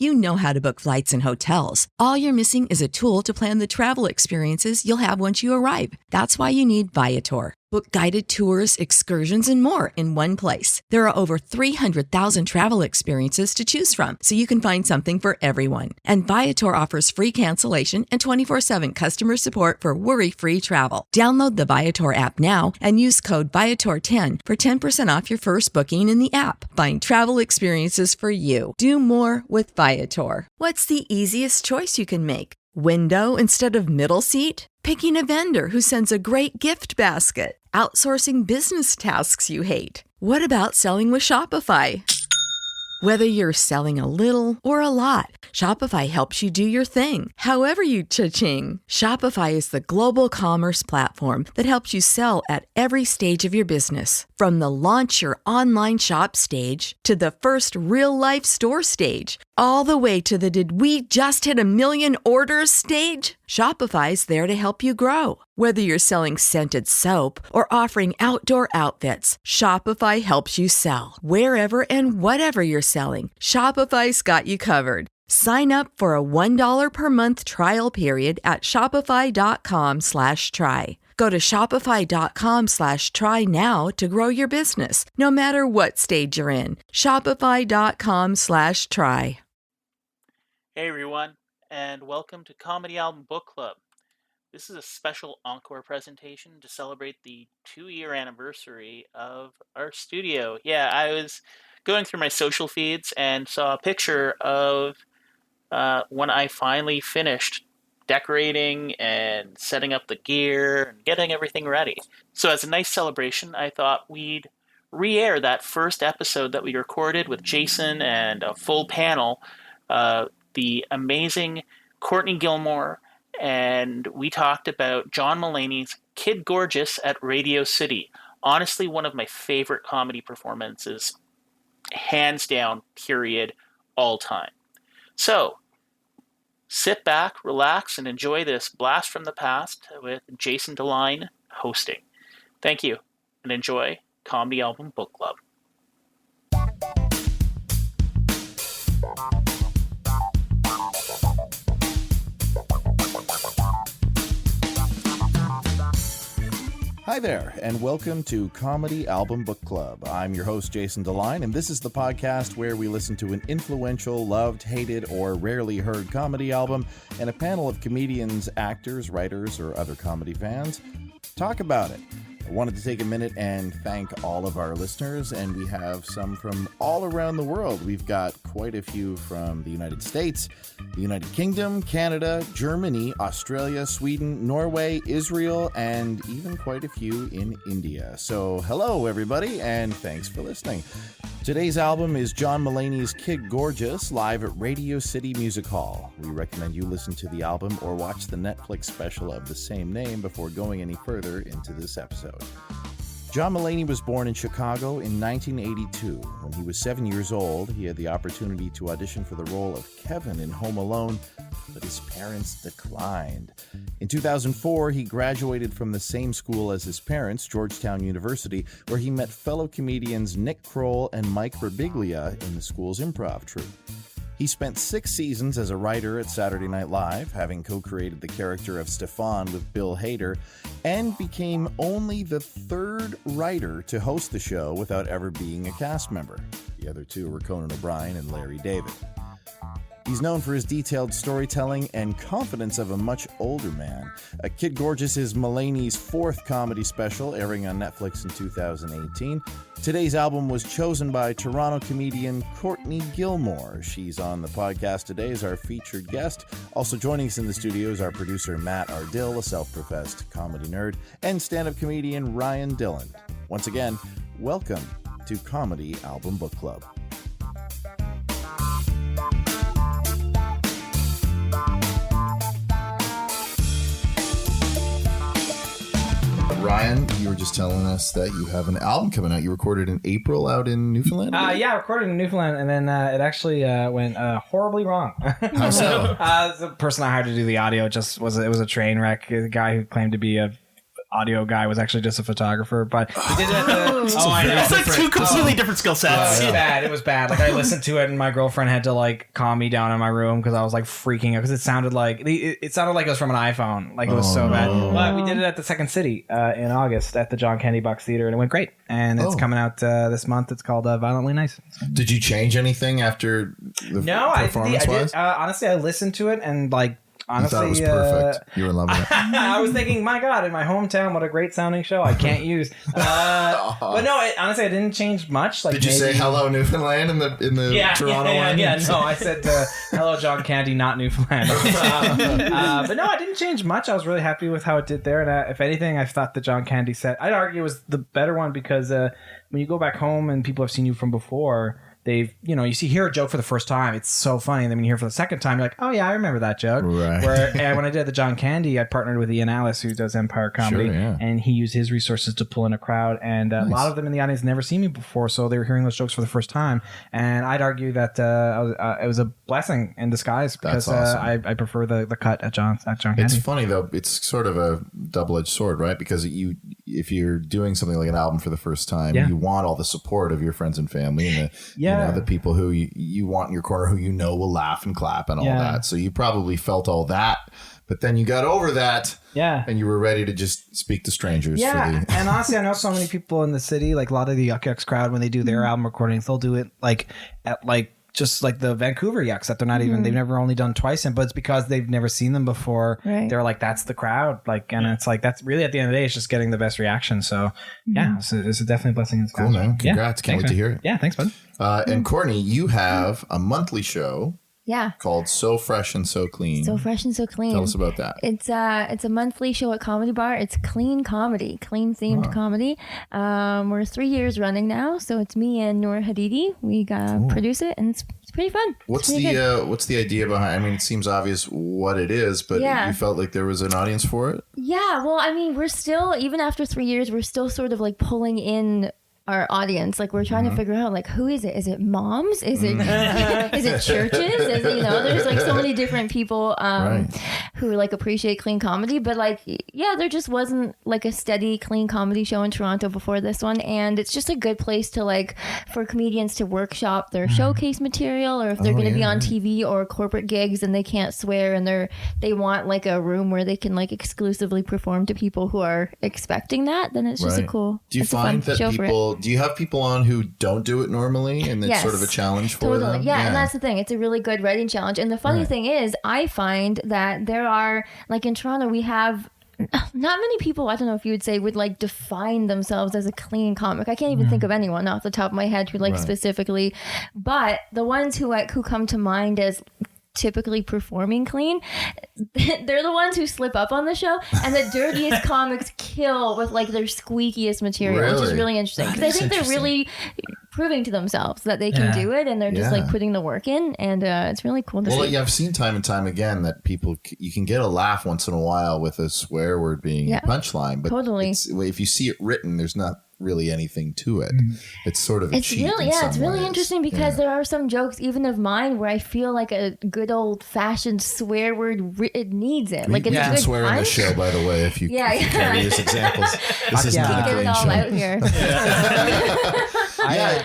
You know how to book flights and hotels. All you're missing is a tool to plan the travel experiences you'll have once you arrive. That's why you need Viator. Book guided tours, excursions, and more in one place. There are over 300,000 travel experiences to choose from, so you can find something for everyone. And Viator offers free cancellation and 24/7 customer support for worry-free travel. Download the Viator app now and use code Viator10 for 10% off your first booking in the app. Find travel experiences for you. Do more with Viator. What's the easiest choice you can make? Window instead of middle seat? Picking a vendor who sends a great gift basket? Outsourcing business tasks you hate? What about selling with Shopify? Whether you're selling a little or a lot, Shopify helps you do your thing, however you cha-ching. Shopify is the global commerce platform that helps you sell at every stage of your business. From the launch your online shop stage to the first real-life store stage, all the way to the did we just hit a million orders stage? Shopify's there to help you grow. Whether you're selling scented soap or offering outdoor outfits, Shopify helps you sell. Wherever and whatever you're selling, Shopify's got you covered. Sign up for a $1 per month trial period at shopify.com/try. Go to shopify.com/try now to grow your business, no matter what stage you're in. Shopify.com/try. Hey everyone, and welcome to Comedy Album Book Club. This is a special encore presentation to celebrate the 2-year anniversary of our studio. Yeah, I was going through my social feeds and saw a picture of when I finally finished decorating and setting up the gear and getting everything ready. So as a nice celebration, I thought we'd re-air that first episode that we recorded with Jason and a full panel, the amazing Courtney Gilmour, and we talked about John Mulaney's Kid Gorgeous at Radio City. Honestly, one of my favorite comedy performances, hands down, period, all time. So, sit back, relax, and enjoy this blast from the past with Jason DeLine hosting. Thank you, and enjoy Comedy Album Book Club. Hi there, and welcome to Comedy Album Book Club. I'm your host, Jason DeLine, and this is the podcast where we listen to an influential, loved, hated, or rarely heard comedy album, and a panel of comedians, actors, writers, or other comedy fans talk about it. I wanted to take a minute and thank all of our listeners, and we have some from all around the world. We've got quite a few from the United States, the United Kingdom, Canada, Germany, Australia, Sweden, Norway, Israel, and even quite a few in India. So hello, everybody, and thanks for listening. Today's album is John Mulaney's Kid Gorgeous, live at Radio City Music Hall. We recommend you listen to the album or watch the Netflix special of the same name before going any further into this episode. John Mulaney was born in Chicago in 1982. When he was 7 years old, he had the opportunity to audition for the role of Kevin in Home Alone, but his parents declined. In 2004, he graduated from the same school as his parents, Georgetown University, where he met fellow comedians Nick Kroll and Mike Birbiglia in the school's improv troupe. He spent 6 seasons as a writer at Saturday Night Live, having co-created the character of Stefan with Bill Hader, and became only the 3rd writer to host the show without ever being a cast member. The other 2 were Conan O'Brien and Larry David. He's known for his detailed storytelling and confidence of a much older man. Kid Gorgeous is Mulaney's 4th comedy special, airing on Netflix in 2018. Today's album was chosen by Toronto comedian Courtney Gilmour. She's on the podcast today as our featured guest. Also joining us in the studio is our producer Matt Ardill, a self-professed comedy nerd, and stand-up comedian Ryan Dillon. Once again, welcome to Comedy Album Book Club. Ryan, you were just telling us that you have an album coming out. You recorded in April out in Newfoundland? Yeah, I recorded in Newfoundland, and then it actually went horribly wrong. How so? The person I hired to do the audio it was a train wreck. The guy who claimed to be a audio guy was actually just a photographer, but we did it at the, I know. It's like two completely different skill sets. It was bad. Like I listened to it and my girlfriend had to like calm me down in my room because I was like freaking out because it sounded like it was from an iPhone. Like it was so bad. But we did it at the Second City in August at the John Candy Box Theater and it went great. And it's coming out this month. It's called Violently Nice. Did you change anything after the performance was? Honestly, I listened to it and like. Honestly, you thought it was perfect. You were in love with it. I was thinking, my God, in my hometown, what a great sounding show I can't use. But no, honestly, I didn't change much. Like, did you say hello Newfoundland in the Toronto one? Yeah, no, I said hello John Candy, not Newfoundland. But no, I didn't change much. I was really happy with how it did there. And if anything, I thought the John Candy set, I'd argue, was the better one because when you go back home and people have seen you from before, they've, you hear a joke for the first time, it's so funny, and then when you hear it for the second time, you're like, oh yeah, I remember that joke. Right. And when I did the John Candy, I partnered with Ian Alice, who does Empire Comedy, and he used his resources to pull in a crowd, and a lot of them in the audience never seen me before, so they were hearing those jokes for the first time, and I'd argue that it was a blessing in disguise because awesome. I prefer the cut at John Candy. It's funny though, it's sort of a double-edged sword, right? Because if you're doing something like an album for the first time, you want all the support of your friends and family and the people who you want in your corner who will laugh and clap and all that. So you probably felt all that, but then you got over that and you were ready to just speak to strangers. And honestly, I know so many people in the city, like a lot of the Yuck Yucks crowd, when they do their album recordings, they'll do it just like the Vancouver Yucks that they're not even, they've never only done twice in, but it's because they've never seen them before. Right. They're like, that's the crowd. Like, and it's like, that's really at the end of the day, it's just getting the best reaction. So it's a definitely blessing. Cool, man. Congrats. Can't wait to hear it. Yeah. Thanks, bud. And Courtney, you have a monthly show. Called So Fresh and So Clean. So Fresh and So Clean. Tell us about that. It's a monthly show at Comedy Bar. It's clean comedy, clean themed comedy. We're 3 years running now, so it's me and Noor Hadidi. We produce it, and it's pretty fun. What's the idea behind? I mean, it seems obvious what it is, but you felt like there was an audience for it. Yeah. Well, I mean, we're still, even after 3 years, we're still sort of like pulling in our audience. Like, we're trying to figure out, like, who is it? Is it moms? Is it is it churches? Is it, there's like so many different people who like appreciate clean comedy, but like, there just wasn't like a steady clean comedy show in Toronto before this one, and it's just a good place to like for comedians to workshop their showcase material, or if they're going to be on TV or corporate gigs and they can't swear and they want like a room where they can like exclusively perform to people who are expecting that, then it's just a cool. Do you find that people? Do you have people on who don't do it normally, and it's sort of a challenge for them? Yeah, and that's the thing. It's a really good writing challenge. And the funny thing is, I find that there are, like in Toronto, we have not many people, I don't know if you would say, would like define themselves as a clean comic. I can't even think of anyone off the top of my head who like specifically, but the ones who come to mind as typically performing clean, they're the ones who slip up on the show, and the dirtiest comics kill with like their squeakiest material, which is really interesting, because I think they're really proving to themselves that they can do it, and they're just like putting the work in, and it's really cool to see. Well, I've seen time and time again that you can get a laugh once in a while with a swear word being a punchline, but if you see it written, there's not really anything to it. It's sort of a cheat in some it's really ways. interesting, because there are some jokes even of mine where I feel like a good old fashioned swear word it needs it. Like, it's you a can good swear punch. in the show, by the way, if you carry these examples. This is not a get it clean all show. out here.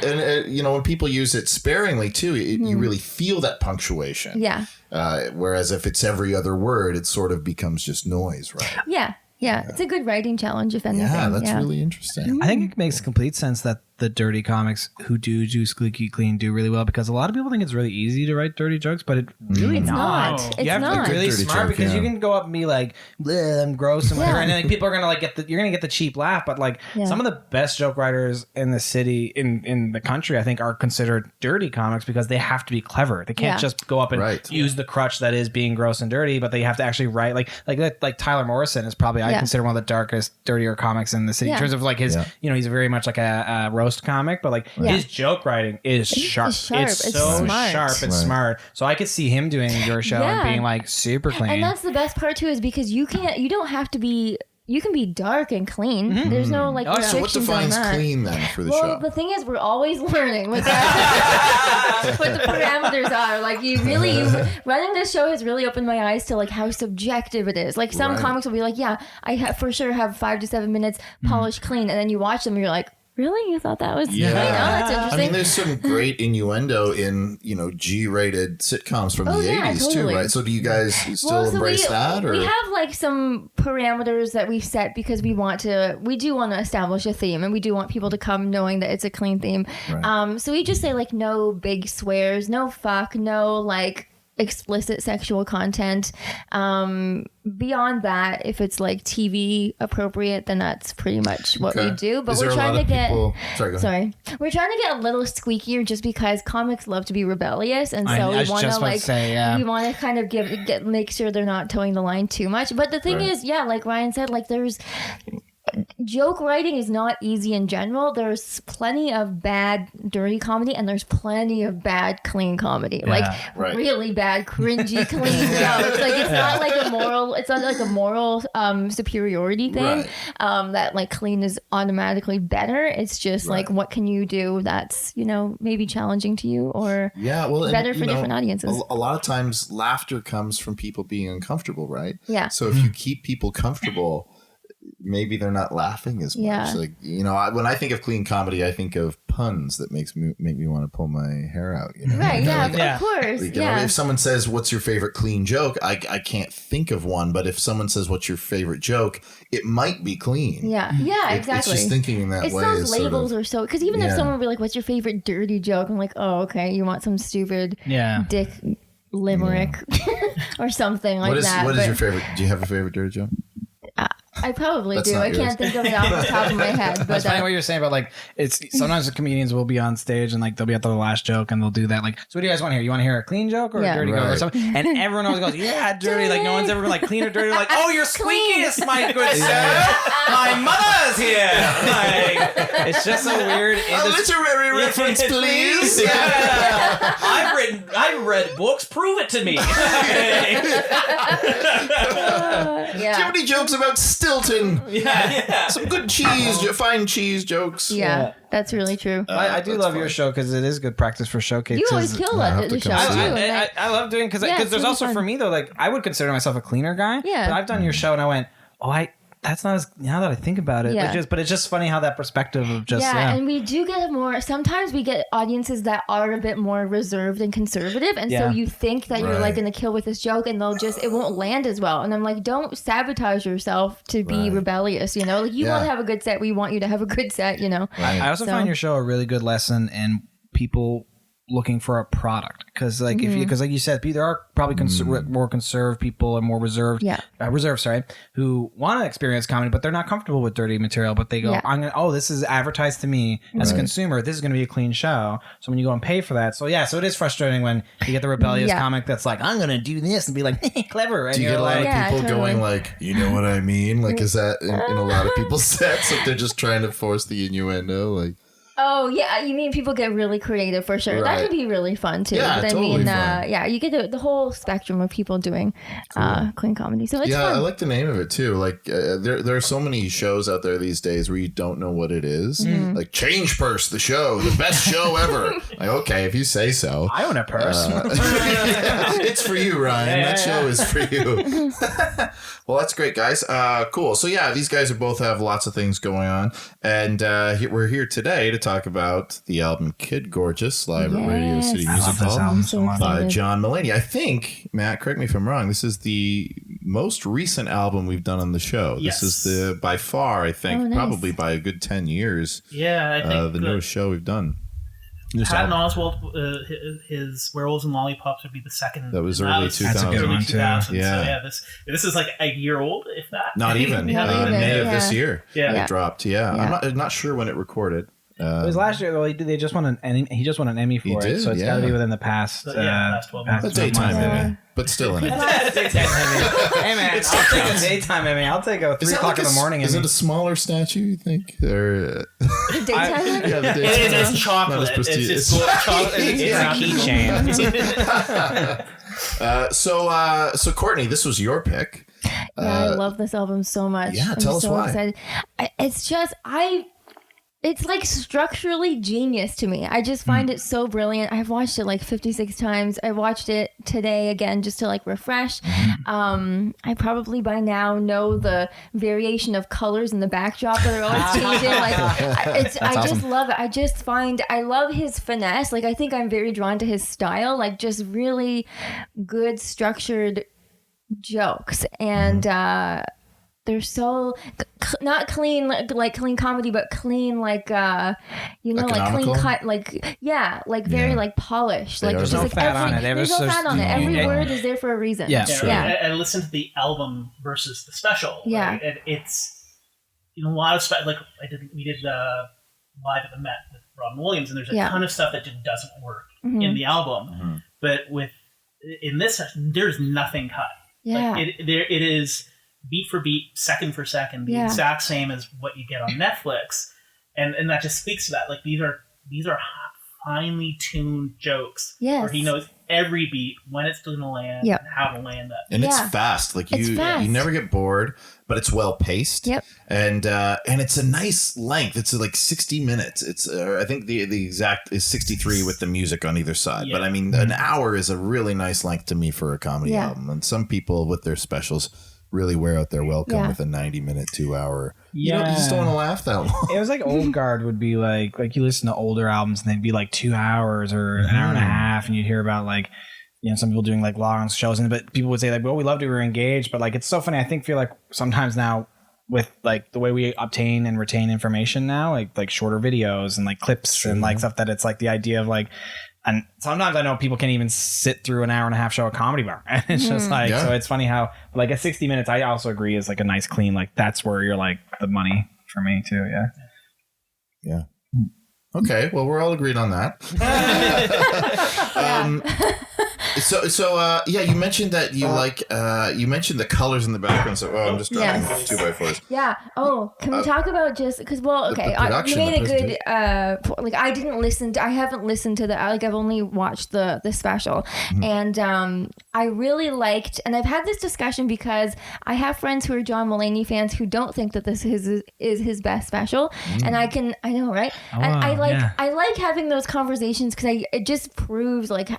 And when people use it sparingly too, you really feel that punctuation. Whereas if it's every other word, it sort of becomes just noise, right? Yeah, it's a good writing challenge, if anything. Yeah, that's really interesting. I think it makes complete sense that the dirty comics who do squeaky clean do really well, because a lot of people think it's really easy to write dirty jokes, but it's not. It's you have to be really smart, because you can go up and be like, I'm gross and whatever, and then like, people are gonna like you're gonna get the cheap laugh. But like some of the best joke writers in the city, in the country, I think, are considered dirty comics, because they have to be clever. They can't just go up and use the crutch that is being gross and dirty, but they have to actually write like Tyler Morrison is probably I consider one of the darkest, dirtier comics in the city in terms of like his he's very much like a roast comic, but like his joke writing is sharp. It's so smart. Sharp and smart. So I could see him doing your show and being like super clean. And that's the best part too, is because you don't have to be you can be dark and clean. There's no like So what defines clean then for the show? Well, the thing is, we're always learning what that, what the parameters are. Like running this show has really opened my eyes to like how subjective it is. Like some comics will be like, yeah, for sure have 5 to 7 minutes polished clean, and then you watch them and you're like, really? You thought that was that's interesting. I mean, there's some great innuendo in, G-rated sitcoms from the 80s too, right? So do you guys still embrace that? Or? We have like some parameters that we've set because we do want to establish a theme, and we do want people to come knowing that it's a clean theme. Right. So we just say like no big swears, no fuck, no like explicit sexual content. Beyond that, if it's like TV appropriate, then that's pretty much what we do. But we're trying to get we're trying to get a little squeakier just because comics love to be rebellious, and so we want to we want to kind of make sure they're not towing the line too much. But the thing is, like Ryan said, like there's joke writing is not easy in general. There's plenty of bad dirty comedy, and there's plenty of bad clean comedy. Really bad cringy clean jokes. Like it's not like a moral superiority thing, that like clean is automatically better. It's just like, what can you do that's maybe challenging to you or better for different audiences. A lot of times laughter comes from people being uncomfortable, right? So if you keep people comfortable, maybe they're not laughing as much. Like, when I think of clean comedy, I think of puns that make me want to pull my hair out. Of course. If someone says, "What's your favorite clean joke?" I can't think of one. But if someone says, "What's your favorite joke?" it might be clean. Exactly. It's just thinking in that way. It's those labels or so. Because even if someone would be like, "What's your favorite dirty joke?" I'm like, "Oh, okay. You want some stupid dick limerick or something like that." What is your favorite? Do you have a favorite dirty joke? I probably do. I can't think of it off the top of my head. But that's funny what you're saying about like it's sometimes the comedians will be on stage and like they'll be at the last joke and they'll do that like, so what do you guys want to hear? You want to hear a clean joke or a dirty joke or something? And everyone always goes, dirty. Like no one's ever been like clean or dirty. Like, oh, you're squeakiest, my good sir. My mother's here. Like, it's just so weird. A literary reference, please. I've read books. Prove it to me. Do you have any jokes about Stilton? Some good fine cheese jokes. That's really true. I do love your show because it is good practice for showcases. You always kill the show too. I love doing because there's also fun. For me though, like I would consider myself a cleaner guy. But I've done your show and I went, that's not as, now that I think about it, but it's just funny how that perspective of just and we do get sometimes we get audiences that are a bit more reserved and conservative, and so you think that you're like going to kill with this joke and it won't land as well, and I'm like, don't sabotage yourself to be rebellious, like you want to have a good set, we want you to have a good set, I also find your show a really good lesson in people looking for a product because like because like you said, there are probably more conserved people and more reserved who want to experience comedy, but they're not comfortable with dirty material, but they go, this is advertised to me as a consumer, this is going to be a clean show, so when you go and pay for that, so it is frustrating when you get the rebellious comic that's like, I'm going to do this and be like, clever, and do you get a lot of people going like, you know what I mean, like is that in a lot of people's sets that they're just trying to force the innuendo, like Oh, yeah. You mean people get really creative for sure. That could be really fun too. Yeah, totally fun. You get the whole spectrum of people doing clean comedy. So it's fun. I like the name of it too. Like there are so many shows out there these days where you don't know what it is. Like Change Purse, the show, the best show ever. Like, okay, if you say so. I own a purse. It's for you, Ryan. That show is for you. Well, that's great, guys. Cool. So these guys both have lots of things going on. And we're here today to talk about the album Kid Gorgeous, live at Radio City Music Hall by John Mulaney. I think, Matt, correct me if I'm wrong, this is the most recent album we've done on the show. Yes. This is by far, I think, probably by a good 10 years, I think the newest show we've done. Patton Oswalt, his Werewolves and Lollipops would be the second. That was early 2000. That's a good one too. Yeah. So this is like a year old, if that. Not even. May of this year. It dropped. I'm not sure when it recorded. It was last year. Well, he just won an Emmy for it, so it's got to be within the past. Past 12 months. A daytime Emmy, but still an Emmy. Hey man, I'll take a daytime Emmy. I'll take a 3 o'clock in the morning. Is it a smaller statue? You think? The daytime Emmy? It's chocolate. It's chocolate. It's a keychain. So Courtney, this was your pick. I love this album so much. Yeah, I'm tell us so why. excited. It's like structurally genius to me. I just find it so brilliant. I've watched it like 56 times. I watched it today again just to like refresh. I probably by now know the variation of colors in the backdrop that are always changing. Like I just love it. I love his finesse. Like I think I'm very drawn to his style. Like just really good structured jokes and they're so not clean like clean comedy, but clean like like clean cut, like very like polished. Like there's no fat on it. There's no fat on it. Every word is there for a reason. I listened to the album versus the special. Yeah, right? And it's a lot of like we did live at the Met with Robin Williams, and there's a ton of stuff that just doesn't work in the album. But in this session, there's nothing cut. Yeah, like it is beat for beat, second for second, the exact same as what you get on Netflix, and that just speaks to that. Like these are finely tuned jokes where he knows every beat, when it's going to land, and how to land it. And it's fast. Like you never get bored, but it's well paced. Yep. And it's a nice length. It's like 60 minutes. It's I think the exact is 63 with the music on either side. But I mean, an hour is a really nice length to me for a comedy album. And some people with their specials really wear out their welcome with a 90-minute, 2-hour. You just don't want to laugh that long. It was like Old Guard would be like you listen to older albums and they'd be like 2 hours or an hour and a half, and you'd hear about like, some people doing like long shows, but people would say like, well, we loved it, we were engaged. But like, it's so funny. I feel like sometimes now with like the way we obtain and retain information now, like shorter videos and like clips and like stuff, that it's like the idea of like, and sometimes I know people can't even sit through an hour and a half show at Comedy Bar. And it's just like, so it's funny how like at 60 minutes, I also agree is like a nice clean, like that's where you're like the money for me too. Yeah. Yeah. Okay. Well, we're all agreed on that. So you mentioned that you you mentioned the colors in the background. So I'm just driving 2x4s. Yeah. Oh, can we talk about just because? Well, okay, you made a good. I haven't listened to I've only watched the special, and I really liked. And I've had this discussion because I have friends who are John Mulaney fans who don't think that this is his best special, and I know, right? Oh, and I like having those conversations because it just proves like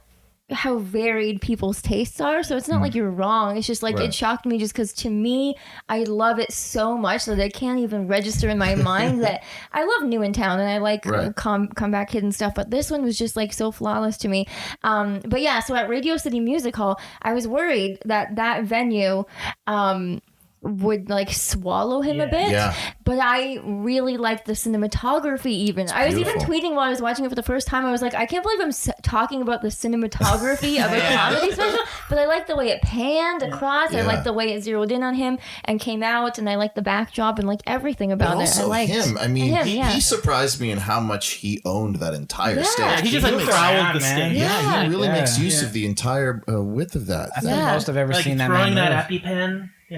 how varied people's tastes are. So it's not like you're wrong. It's just like it shocked me just because to me, I love it so much that I can't even register in my mind that I love New in Town and I like Comeback Kid and stuff. But this one was just like so flawless to me. But yeah, so at Radio City Music Hall, I was worried that venue would like swallow him a bit, but I really liked the cinematography. Even I was even tweeting while I was watching it for the first time. I was like, I can't believe I'm talking about the cinematography of a comedy special, but I like the way it panned across. I like the way it zeroed in on him and came out, and I like the backdrop and like everything about it. I liked him. I mean, he surprised me in how much he owned that entire stage. He just like prowled the stage. Yeah, he really makes use of the entire width of that. That's the most I've ever seen that man. Throwing that move. EpiPen. See,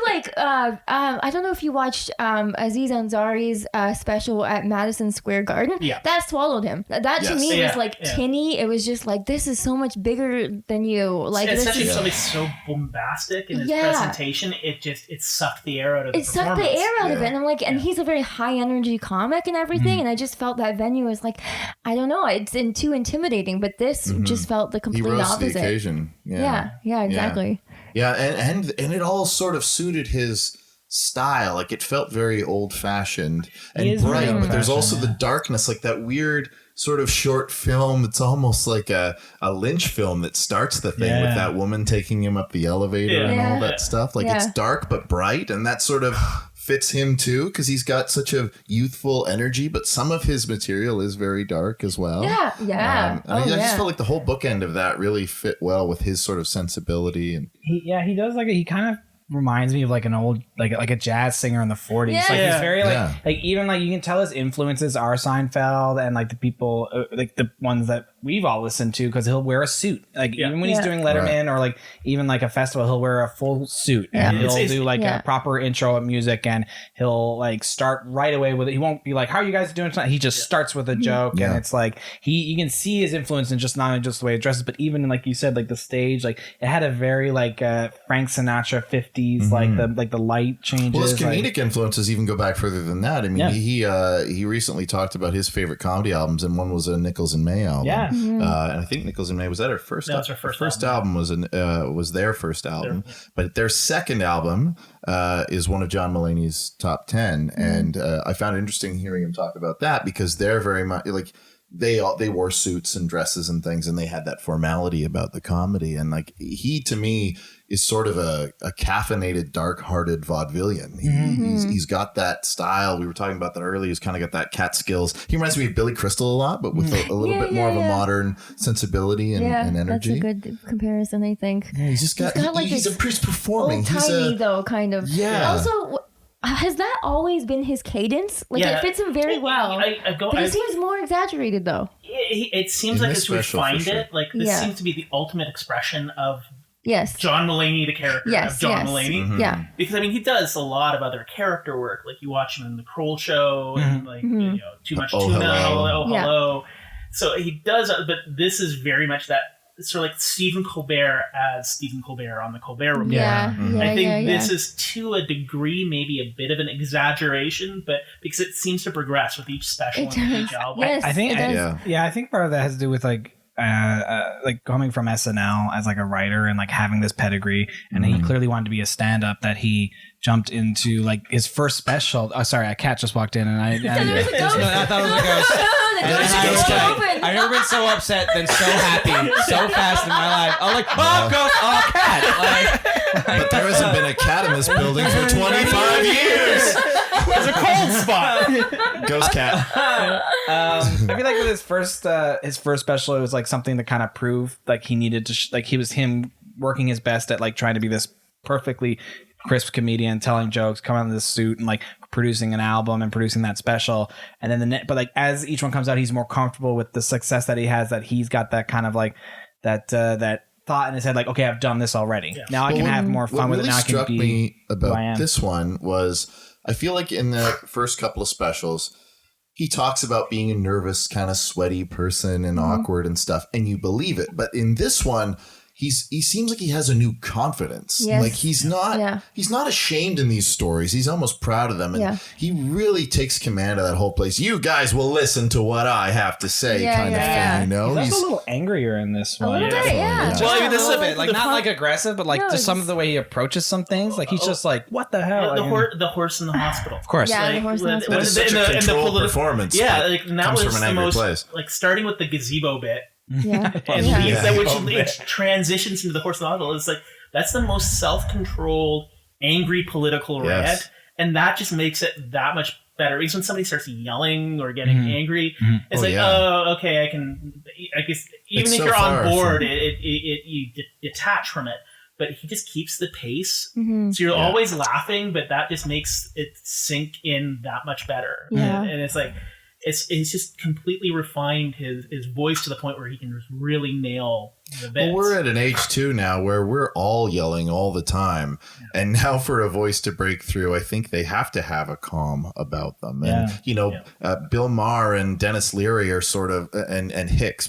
like I don't know if you watched Aziz Ansari's special at Madison Square Garden. That swallowed him. That to me was like tinny. It was just like, this is so much bigger than you. Like especially something so bombastic in his presentation. It sucked the air out of it. It sucked the air out of it. And I'm like, and he's a very high energy comic and everything. And I just felt that venue was like, I don't know, it's too intimidating. But this just felt the complete opposite. The occasion. Yeah, exactly. Yeah, and it all sort of suited his style. Like it felt very old fashioned and bright, but there's also the darkness, like that weird sort of short film. It's almost like a Lynch film that starts the thing with that woman taking him up the elevator and all that stuff. Like it's dark but bright, and that sort of fits him too because he's got such a youthful energy, but some of his material is very dark as well. I just felt like the whole bookend of that really fit well with his sort of sensibility. And he does he kind of reminds me of like an old like a jazz singer in the 40s. He's very like even like you can tell his influences are Seinfeld and like the people like the ones that we've all listened to, because he'll wear a suit. Like even when he's doing Letterman or like even like a festival, he'll wear a full suit and he'll do like a proper intro of music, and he'll like start right away with it. He won't be like, "How are you guys doing tonight?" He just starts with a joke, and it's like you can see his influence in just not just the way it dresses, but even like you said, like the stage, like it had a very like Frank Sinatra 50s, like the light changes. Well, his comedic influences even go back further than that. I mean, he recently talked about his favorite comedy albums, and one was a Nichols and May album. Yeah. And I think Nichols and May, was that her first? No, it's her first album. Was their first album, but their second album is one of John Mulaney's top 10, and I found it interesting hearing him talk about that, because they're very much like they wore suits and dresses and things, and they had that formality about the comedy, and like he to me is sort of a caffeinated, dark-hearted vaudevillian. He's got that style. We were talking about that earlier. He's kind of got that cat skills. He reminds me of Billy Crystal a lot, but with a little bit more of a modern sensibility and energy. That's a good comparison, I think. Yeah, he's performing. Old-timey, though, kind of. Yeah. Also, has that always been his cadence? Like, it fits him very well. But it seems more exaggerated, though. It seems like it's refined it. Like, this seems to be the ultimate expression of John Mulaney, the character of John Mulaney. Yeah. Because, I mean, he does a lot of other character work. Like, you watch him in The Kroll Show, and, like, you know, Too Much Tuna, Hello. So he does, but this is very much that, sort of like Stephen Colbert as Stephen Colbert on The Colbert Report. I think this is, to a degree, maybe a bit of an exaggeration, but because it seems to progress with each special and each album. Yes, I think, I I think part of that has to do with like coming from SNL as like a writer and like having this pedigree, and he clearly wanted to be a stand-up, that he jumped into like his first special. Oh, sorry, a cat just walked in, and I thought it was a ghost. I've never been so upset than so happy so fast in my life. I was like, oh, ghost, oh, cat. But there hasn't been a cat in this building for 25 years. There's a cold spot. Ghost cat. I feel like with his first special, it was like something to kind of prove like he needed to like he was him working his best at like trying to be this perfectly crisp comedian, telling jokes, coming out in this suit and like producing an album and producing that special. And then but like as each one comes out, he's more comfortable with the success that he has, that he's got that kind of like that thought in his head, like, okay, I've done this already. Now I can have more fun with it. Now I can be. What really struck me about this one was, I feel like in the first couple of specials, he talks about being a nervous, kind of sweaty person and awkward and stuff, and you believe it. But in this one, he seems like he has a new confidence. Yes. Like he's not ashamed in these stories. He's almost proud of them. And he really takes command of that whole place. You guys will listen to what I have to say, kind of thing, you know? He's a little angrier in this one. A little bit, Well, I mean, this is a bit like not like aggressive, but like just some of the way he approaches some things. Like he's just like, what the hell? The horse in the hospital. Of course. Yeah, the horse in the hospital. That is such a controlled performance. Yeah, like that comes was from an the angry most place. like starting with the gazebo bit. Yeah. And which transitions into the horse in the hospital. It's like that's the most self-controlled, angry political rant, and that just makes it that much better. Because when somebody starts yelling or getting angry, it's okay, I guess even if you're on board, you detach from it. But he just keeps the pace, so you're always laughing. But that just makes it sink in that much better. And it's like. It's just completely refined his voice to the point where he can just really nail the bits. Well, we're at an age too now where we're all yelling all the time, and now for a voice to break through, I think they have to have a calm about them. And Bill Maher and Dennis Leary are sort of, and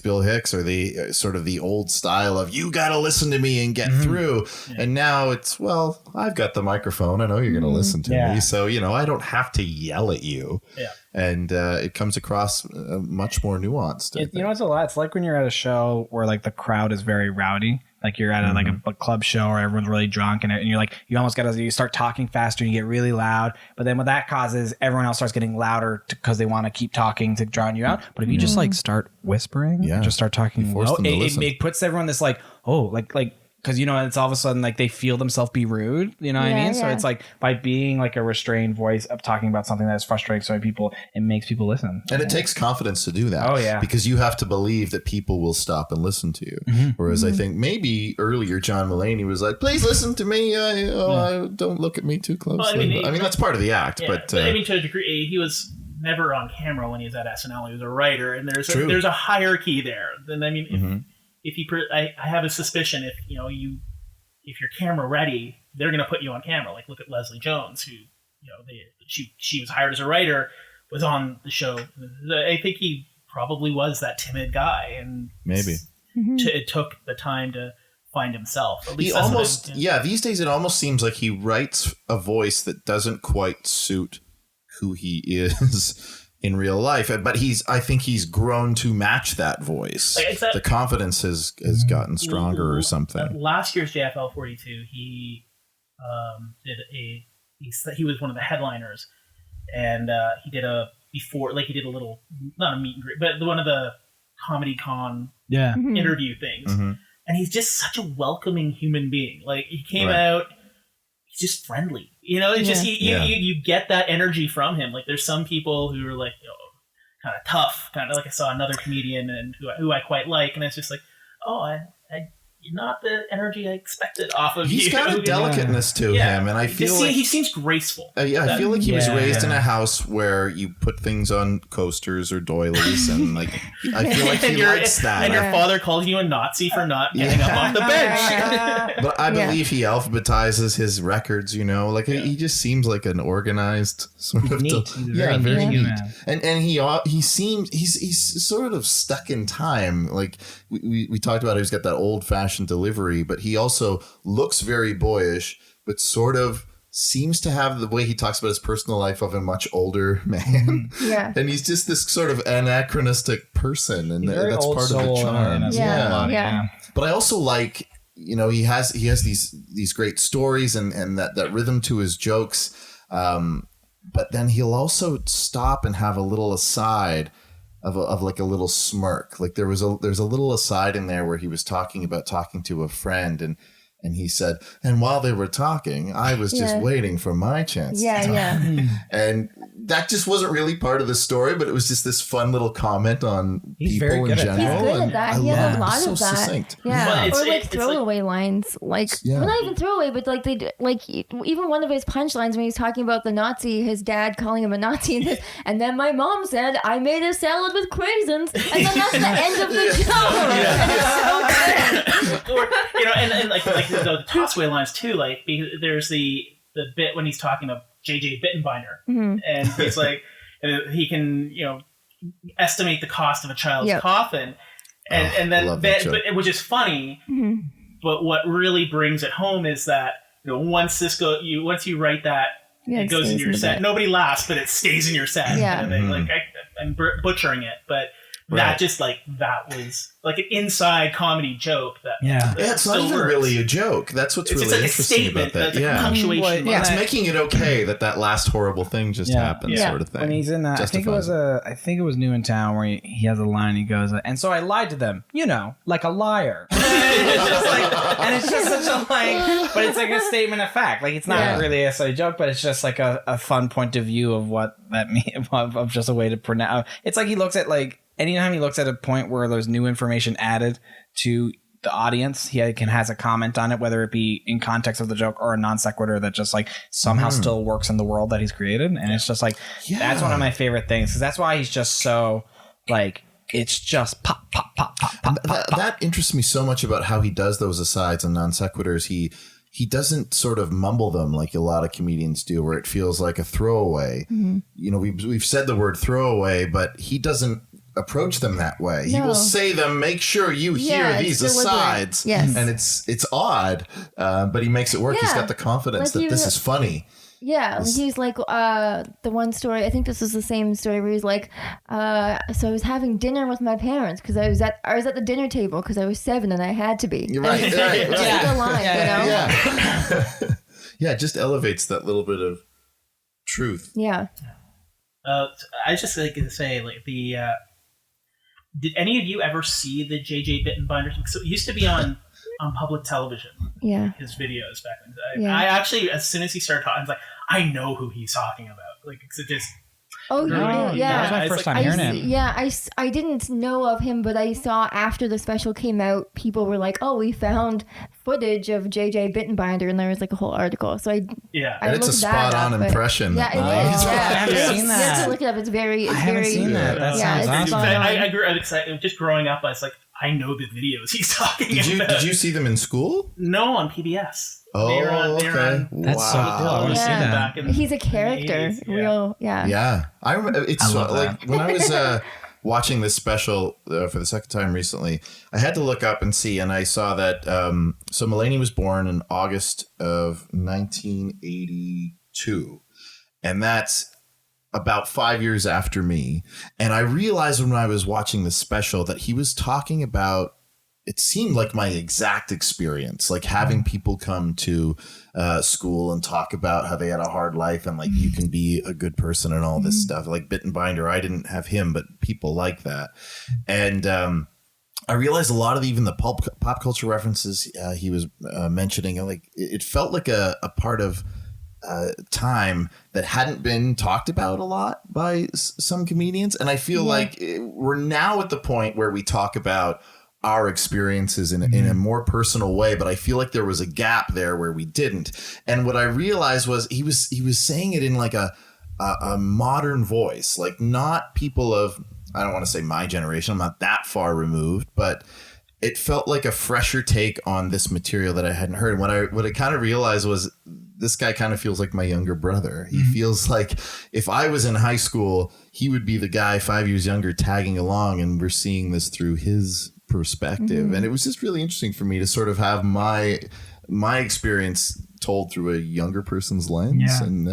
Bill Hicks are the sort of the old style of you got to listen to me and get through. And now it's, well, I've got the microphone. I know you're going to listen to me, so I don't have to yell at you. Yeah. And it comes across much more nuanced. It's a lot. It's like when you're at a show where like the crowd is very rowdy. Like you're at a club show or everyone's really drunk and you're like, you almost you start talking faster and you get really loud. But then what that causes, everyone else starts getting louder because they want to keep talking to drown you out. But if you just like start whispering, just start talking low, it puts everyone this like, because it's all of a sudden like they feel themselves be rude, what I mean? So it's like by being like a restrained voice of talking about something that is frustrating so many people, it makes people listen. And it takes confidence to do that. Oh yeah, because you have to believe that people will stop and listen to you. Whereas I think maybe earlier John Mulaney was like, "Please listen to me. Don't look at me too closely." Well, I mean that's part of the act. But I mean to a degree, he was never on camera when he was at SNL. He was a writer, and there's a hierarchy there. And I mean, I have a suspicion if you're camera ready, they're going to put you on camera. Like look at Leslie Jones, who she was hired as a writer, was on the show. I think he probably was that timid guy, and maybe it took the time to find himself. At least these days it almost seems like he writes a voice that doesn't quite suit who he is in real life, but I think he's grown to match that voice. The confidence has gotten stronger or something. Last year's JFL 42, he was one of the headliners, and he did a little, not a meet and greet, but one of the Comedy Con interview things. And he's just such a welcoming human being. Like he came out, he's just friendly. It's just you get that energy from him. Like there's some people who are like kind of tough, kind of like I saw another comedian and who I quite like, and it's just like, you're not the energy I expected off of you. He's got a delicateness to him, and I feel like he seems graceful. I feel like he was raised in a house where you put things on coasters or doilies, and like I feel like he likes that. And your father calls you a Nazi for not getting up off the bench. But I believe he alphabetizes his records. He just seems like an organized sort of neat. Very neat. And he seems he's sort of stuck in time. Like we talked about, he's got that old fashioned delivery, but he also looks very boyish, but sort of seems to have the way he talks about his personal life of a much older man. Yeah. And he's just this sort of anachronistic person, and that's part of the charm. Yeah. But I also like, he has these great stories and that rhythm to his jokes. But then he'll also stop and have a little aside of like a little smirk. Like there's a little aside in there where he was talking to a friend, and he said, and while they were talking, I was just waiting for my chance to talk. And that just wasn't really part of the story, but it was just this fun little comment on people in general. He's good at that. He has a lot of that. Succinct. Yeah. Or like throwaway lines. Like, well, not even throwaway, but like even one of his punchlines when he's talking about the Nazi, his dad calling him a Nazi, and then my mom said, I made a salad with craisins. And then that's the end of the joke. And it's so good. Or, and like the tossaway lines too, like there's the bit when he's talking about JJ Bittenbinder, and he's like, he can estimate the cost of a child's coffin, and then which is funny, but what really brings it home is that once you write that, it goes into your set. Nobody laughs, but it stays in your set. Yeah. Like I'm butchering it, but. That just that was like an inside comedy joke. It's not even really a joke. That's what's really interesting about that. Punctuation. It's making it okay that last horrible thing just happened, sort of thing. When he's in that, I think it was New in Town where he has a line. He goes, and so I lied to them, like a liar. And it's just such a but it's like a statement of fact. Like it's not really a silly joke, but it's just like a fun point of view of what that means, of just a way to pronounce. It's like he looks at anytime he looks at a point where there's new information added to the audience, he has a comment on it, whether it be in context of the joke or a non sequitur that just somehow still works in the world that he's created. And it's just that's one of my favorite things, because that's why he's just so it's just pop, pop, pop, pop, pop. That interests me so much about how he does those asides and non sequiturs. He doesn't sort of mumble them like a lot of comedians do, where it feels like a throwaway. We've said the word throwaway, but he doesn't approach them that way. He will say them, make sure you hear these asides. And it's odd, but he makes it work. He's got the confidence that this is funny. Yeah, he's like the one story. I think this is the same story where he's like, so I was having dinner with my parents because I was at the dinner table because I was 7 and I had to be. You're right. Just the line, Yeah, it just elevates that little bit of truth. Yeah. I just like to say did any of you ever see the JJ Bittenbinder? So it used to be on public television. Yeah. His videos back then. I actually, as soon as he started talking, I was like, I know who he's talking about. Like, it's just Oh, growing yeah. That was my It's first like- time hearing it. I didn't know of him, but I saw after the special came out, people were like, "Oh, we found footage of JJ Bittenbinder," and there was like a whole article. So Yeah. And it's a looked that spot-on up, but- impression. Yeah, it that is. night. I haven't Yeah, seen you that. have to look it up. It's very. I haven't seen that. That yeah, sounds it's awesome. spot on. I grew up excited. Just growing up, I was like, I know the videos he's talking about. Did you see them in school? No, on PBS. Oh, They were okay. on That's so cool. I want to see Yeah. that. back in He's a the character. 80s, yeah. Real. Yeah. Yeah, I remember. It's I so, love like that. when I was watching this special for the second time recently, I had to look up and see, and I saw that. So Mulaney was born in August of 1982, and that's about 5 years after me. And I realized when I was watching this special that he was talking about. It seemed like my exact experience, like having people come to school and talk about how they had a hard life and like you can be a good person and all this stuff. Like Bittenbinder, I didn't have him, but people like that. And I realized a lot of even the pop culture references he was mentioning, like it felt like a part of time that hadn't been talked about a lot by some comedians. And I feel like we're now at the point where we talk about our experiences in a more personal way, but I feel like there was a gap there where we didn't. And what I realized was he was saying it in like a modern voice, like not people of, I don't want to say my generation, I'm not that far removed, but it felt like a fresher take on this material that I hadn't heard. And what I kind of realized was this guy kind of feels like my younger brother. He feels like if I was in high school, he would be the guy 5 years younger tagging along, and we're seeing this through his perspective. And it was just really interesting for me to sort of have my experience told through a younger person's lens. Yeah. And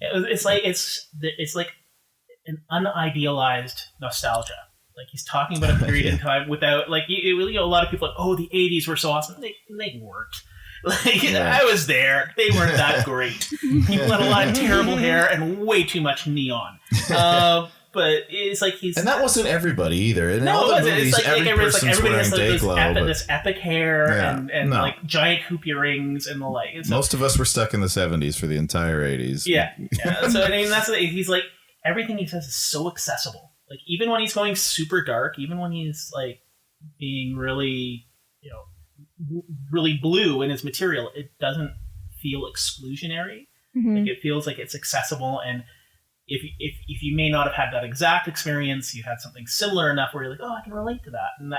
it's like an unidealized nostalgia. Like he's talking about a period in time without like a lot of people are like, oh, the 80s were so awesome. They weren't. Like I was there. They weren't that great. People had a lot of terrible hair and way too much neon. But it's like and that wasn't everybody either. In no, all the it wasn't. movies, It's like everybody has like this this epic hair and no. like giant hoop earrings and the like. And so, most of us were stuck in the 70s for the entire 80s. yeah. So I mean, he's like everything he says is so accessible. Like even when he's going super dark, even when he's like being really, really blue in his material, it doesn't feel exclusionary. Like it feels like it's accessible. And if you may not have had that exact experience, you had something similar enough where you're like, oh, I can relate to that, and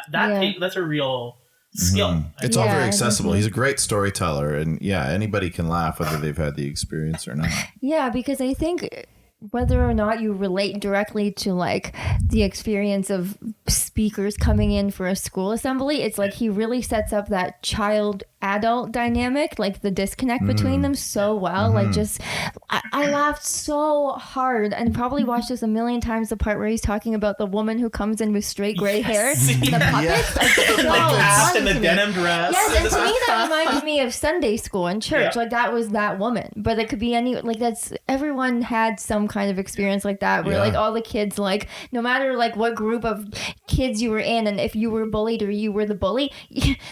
that's a real skill. It's all very accessible. He's a great storyteller, and anybody can laugh whether they've had the experience or not. Yeah, because I think whether or not you relate directly to like the experience of speakers coming in for a school assembly, it's like he really sets up that child adult dynamic, like the disconnect between them so well. Like just I laughed so hard and probably watched this a million times, the part where he's talking about the woman who comes in with straight gray hair, the puppets. Like, it's so cast in funny the to me. denim dress. Yes, and to me that reminded me of Sunday school and church. Yeah. Like that was that woman, but it could be any. Like that's everyone had some kind of experience like that, where like all the kids, like no matter like what group of kids you were in, and if you were bullied or you were the bully,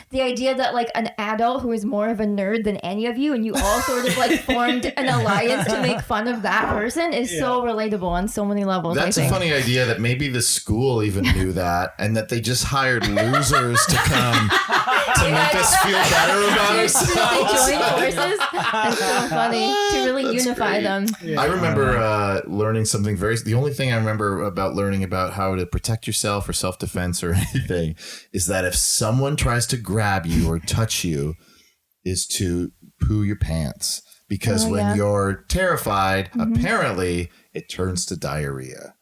the idea that like an adult who is more of a nerd than any of you, and you all sort of like formed an alliance to make fun of that person is so relatable on so many levels. That's a funny idea that maybe the school even knew that, and that they just hired losers to come to make us feel better about ourselves. They joined forces. That's so funny to really unify them. I remember learning something the only thing I remember about learning about how to protect yourself or self-defense or anything is that if someone tries to grab you or touch you, is to poo your pants. Because when you're terrified, apparently it turns to diarrhea.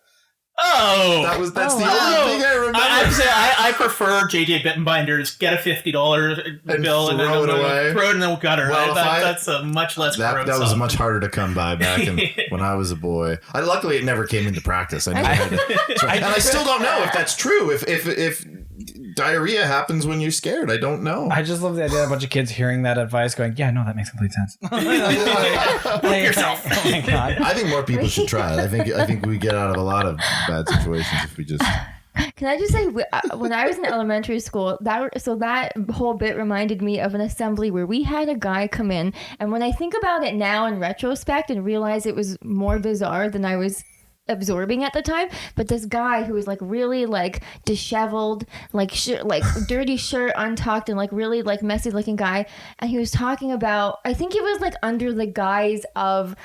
Oh, that's the only thing I remember. I prefer JJ Bittenbinder's get a $50 bill and throw it away. Throw it in the gutter. Well, that's a much less gross. That was much harder to come by back when I was a boy. Luckily, it never came into practice. I never had to, and I still don't know if that's true. If diarrhea happens when you're scared, I don't know. I just love the idea of a bunch of kids hearing that advice going, yeah, no, that makes complete sense. yourself. Oh my God. I think more people should try it. I think we get out of a lot of bad situations if we just... Can I just say, when I was in elementary school, that whole bit reminded me of an assembly where we had a guy come in, and when I think about it now in retrospect and realize it was more bizarre than I was absorbing at the time. But this guy who was like really like disheveled, like like dirty shirt untucked, and like really like messy looking guy, and he was talking about, I think it was like under the guise of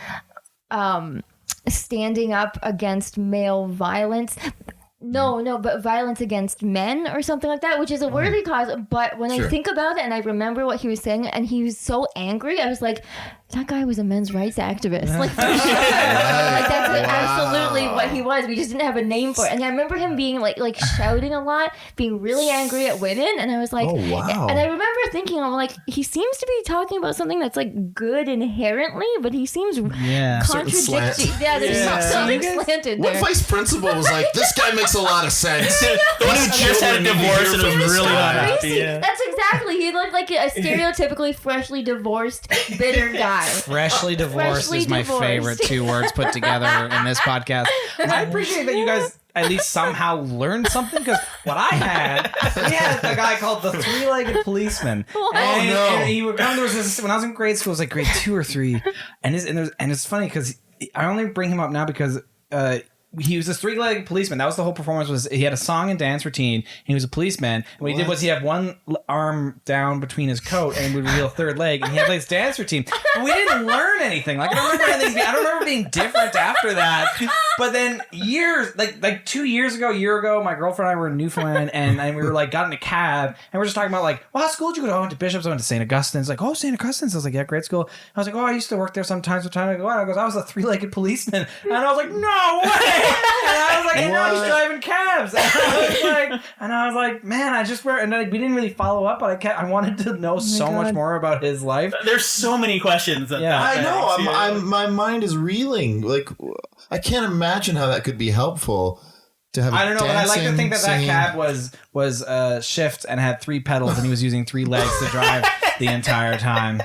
standing up against male violence. No, but violence against men or something like that, which is a worthy cause. But when I think about it and I remember what he was saying, and he was so angry, I was like, that guy was a men's rights activist. Like, for sure. Like, that's absolutely what he was. We just didn't have a name for it. And I remember him being like shouting a lot, being really angry at women. And I was like, and I remember thinking, I'm like, he seems to be talking about something that's like good inherently, but he seems contradictory. Yeah, there's something slanted there. What vice principal was like, this guy makes a lot of sense. The one who just had a divorce and was really not happy. Yeah. That's exactly. He looked like a stereotypically freshly divorced, bitter guy. Freshly divorced is my favorite two words put together in this podcast. I appreciate that you guys at least somehow learned something, because what I had, we had a guy called the three-legged policeman. And he would come, there was this, when I was in grade school, it was like grade 2 or 3, and it's funny because I only bring him up now because he was this three-legged policeman. That was the whole performance. Was he had a song and dance routine. And he was a policeman. And what he did was he had one arm down between his coat and would reveal a third leg. And he had like this dance routine. But we didn't learn anything. Like I don't remember being different after that. But then like 2 years ago, a year ago, my girlfriend and I were in Newfoundland, and we were like got in a cab, and we're just talking about like, well, what school did you go to? I went to Bishop's. I went to St. Augustine's. Like, oh, St. Augustine's. I was like, yeah, great school. I was like, oh, I used to work there sometimes. I go, I was a three-legged policeman, and I was like, no way. And I was like, and now he's driving cabs. And I was like, man, I just and then we didn't really follow up, but I wanted to know much more about his life. There's so many questions. I know. My mind is reeling. Like, I can't imagine how that could be helpful. To have I don't know, but I like to think that cab was shift and had 3 pedals, and he was using 3 legs to drive the entire time.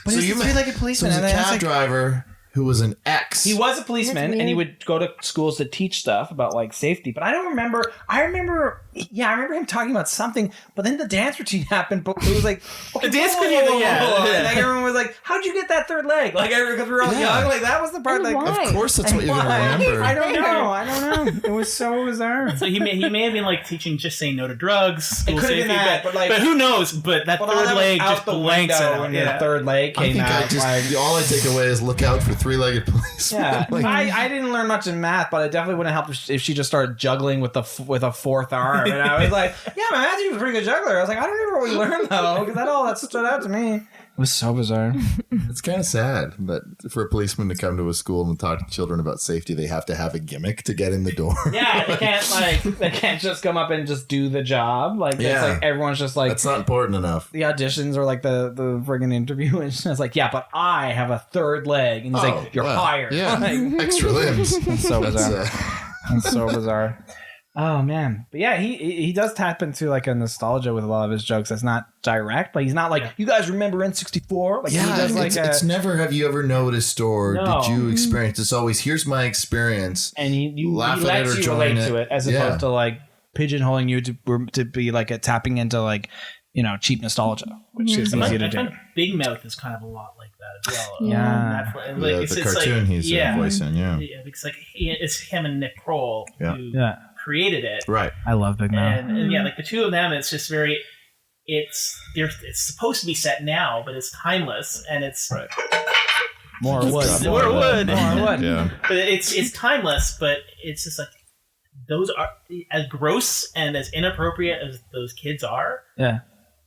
But so he's a three-legged policeman. So he's a cab driver who was an ex. He was a policeman, and he would go to schools to teach stuff about like safety. But I don't remember. I remember him talking about something. But then the dance routine happened. But it was like the dance routine. And like everyone was like, "How'd you get that third leg?" Like because we were all young. Like that was the part. Like, of course, that's what you're gonna remember. I don't know. It was so bizarre. So he may have been like teaching just saying no to drugs. It could have been that, but who knows? But that third leg just blanks out. When the third leg came out. All I take away is look out for three-legged police. Yeah, I didn't learn much in math, but it definitely wouldn't help if she just started juggling with a fourth arm. And I was like, yeah, my math teacher was a pretty good juggler. I was like, I don't remember what we learned though, because that stood out to me. It was so bizarre. It's kind of sad, but for a policeman to come to a school and talk to children about safety, they have to have a gimmick to get in the door. Yeah, they can't just come up and just do the job. Like, it's like everyone's just like, that's not important enough. The auditions or like the friggin' interview, and it's like, yeah, but I have a third leg, and he's like, you're hired. Yeah, like, extra limbs. It's so bizarre. It's so bizarre. Oh man, but yeah, he does tap into like a nostalgia with a lot of his jokes. That's not direct, but he's not like, you guys remember N64? Like, he does like it's never have you ever noticed or did you experience? It's always here's my experience, and you laugh he at lets it or you join relate it to it as opposed to like pigeonholing you to be like a tapping into like cheap nostalgia, which is easy to do. Big Mouth is kind of a lot like that as well. Yeah, the cartoon he's voicing. It's him and Nick Kroll who created it. Right. I love Big Mouth. And like the two of them, it's just very. It's supposed to be set now, but it's timeless, and it's more wood. Yeah. But it's timeless, but it's just like those are as gross and as inappropriate as those kids are. Yeah.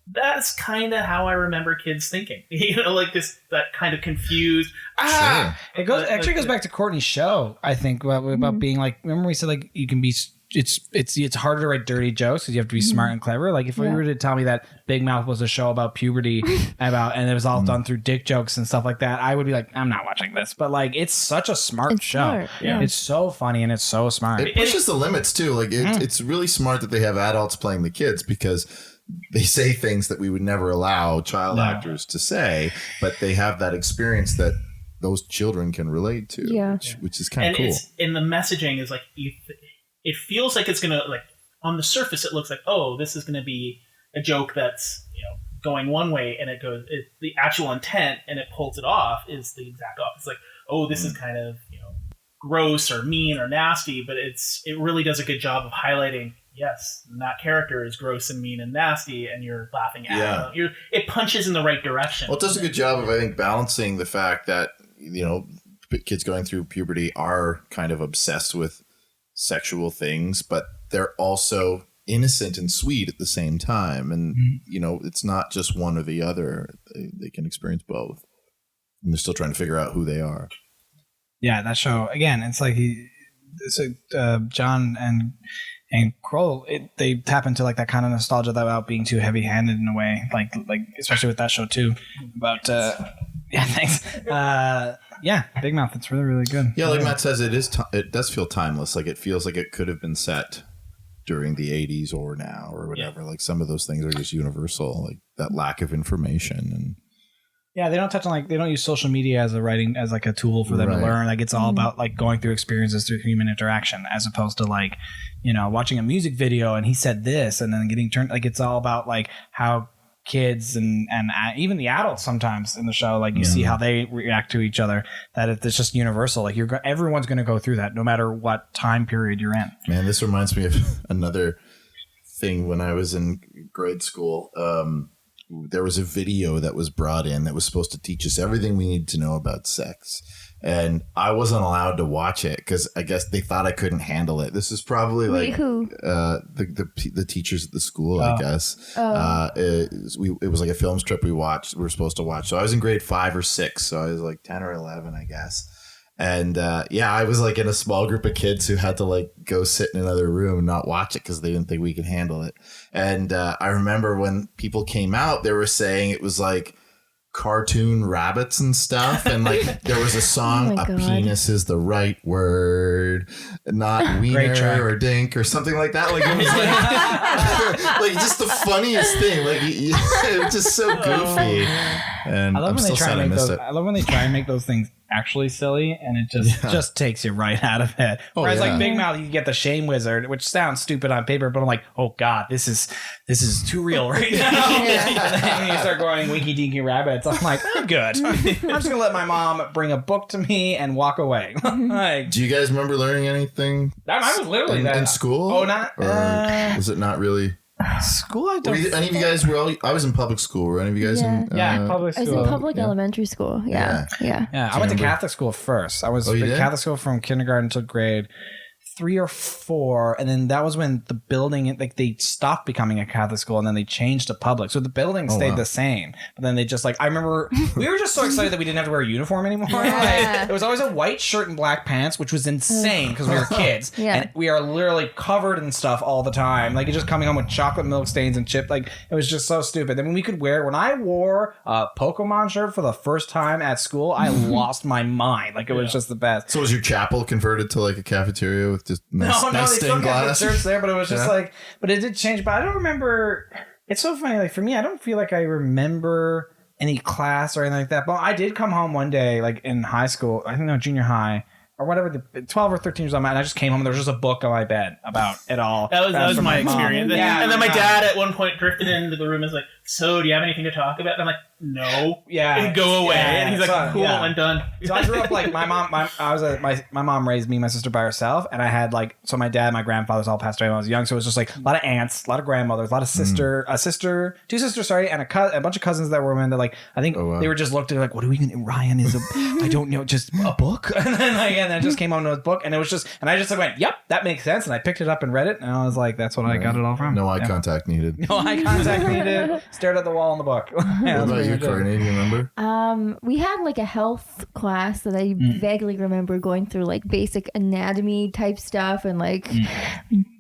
That's kind of how I remember kids thinking. Like that kind of confused. Sure. It goes back to Courtney's show. I think about being like. Remember we said like you can be. It's harder to write dirty jokes because you have to be smart and clever. Like if you were to tell me that Big Mouth was a show about puberty and it was all done through dick jokes and stuff like that, I would be like, I'm not watching this. But like it's such a smart show. Smart. Yeah. It's so funny and it's so smart. It pushes the limits too. Like it's really smart that they have adults playing the kids because they say things that we would never allow child actors to say, but they have that experience that those children can relate to, which is kind of cool. And the messaging is like it feels like it's gonna like on the surface it looks like this is gonna be a joke that's going one way and the actual intent and it pulls it off is the exact opposite. It's like this is kind of gross or mean or nasty, but it really does a good job of highlighting, yes, that character is gross and mean and nasty, and you're laughing at it. It punches in the right direction. Well, it does a good job of, I think, balancing the fact that, kids going through puberty are kind of obsessed with sexual things, but they're also innocent and sweet at the same time. And, it's not just one or the other. They can experience both. And they're still trying to figure out who they are. Yeah, that show, again, it's like John and Kroll, they tap into like that kind of nostalgia about being too heavy-handed in a way, like especially with that show too. About thanks. Big Mouth, it's really, really good. Yeah, like Matt says, it does feel timeless. Like it feels like it could have been set during the 80s or now or whatever. Like some of those things are just universal, like that lack of information. And yeah, they don't use social media as a tool for them to learn. Like it's all about like going through experiences through human interaction, as opposed to like, watching a music video and he said this and then getting turned. Like it's all about like how kids and even the adults sometimes in the show, like you see how they react to each other. That it's just universal. Like everyone's going to go through that no matter what time period you're in. Man, this reminds me of another thing when I was in grade school. There was a video that was brought in that was supposed to teach us everything we need to know about sex. And I wasn't allowed to watch it because I guess they thought I couldn't handle it. This is probably like who? The teachers at the school, I guess. It was like a film strip we were supposed to watch. So I was in grade 5 or 6. So I was like 10 or 11, I guess. And I was like in a small group of kids who had to like go sit in another room and not watch it because they didn't think we could handle it. And I remember when people came out, they were saying it was like cartoon rabbits and stuff. And like there was a song, a penis is the right word, not wiener or dink or something like that. Like it was like, like just the funniest thing. Like it was just so goofy. And I'm still sad I missed it. I love when they try and make those things actually silly, and it just takes you right out of it. Whereas like Big Mouth, you get the Shame Wizard, which sounds stupid on paper, but I'm like, oh god, this is too real right now. And then you start going Winky Dinky Rabbits, I'm like, I'm good. I'm just gonna let my mom bring a book to me and walk away. Like, do you guys remember learning anything? I was literally in school. Oh, not. Or was it not really? School, I don't. Any of you guys I was in public school. Were any of you guys in? Public school. I was in public elementary school. Yeah. I went to Catholic school first. I was in Catholic school from kindergarten to grade 3 or 4, and then that was when the building, like, they stopped becoming a Catholic school and then they changed to public. So the building stayed the same, but then they just I remember we were just so excited that we didn't have to wear a uniform anymore. Like, it was always a white shirt and black pants, which was insane because we were kids, and we are literally covered in stuff all the time. Like, it's just coming home with chocolate milk stains and chip. Like, it was just so stupid. Then when I wore a Pokemon shirt for the first time at school, I lost my mind. Like, it was just the best. So was your chapel converted to like a cafeteria with just no, they still got the church there, but it was just but it did change. But I don't remember. It's so funny. Like, for me, I don't feel like I remember any class or anything like that. But I did come home one day, like in high school, I think junior high or whatever, 12 or 13 years old, and I just came home and there was just a book on my bed about it all. That was my experience. And then my dad at one point drifted into the room and was like, so do you have anything to talk about? And I'm like, no. And go away. And he's like, cool, I'm done. So I grew up like my mom raised me and my sister by herself, and I had like, so my dad, my grandfathers all passed away when I was young, so it was just like a lot of aunts, a lot of grandmothers, a lot of two sisters, and a bunch of cousins that were women that like, I think they were just looked at like, what are we gonna, Ryan is I don't know, just a book? And then I just came home to his book, and it was just, and I just went, yep, that makes sense, and I picked it up and read it, and I was like, that's what I got it all from. No eye contact needed. No eye contact needed. Stared at the wall in the book. What about you, Courtney? Do you remember? We had like a health class that I vaguely remember going through, like basic anatomy type stuff and like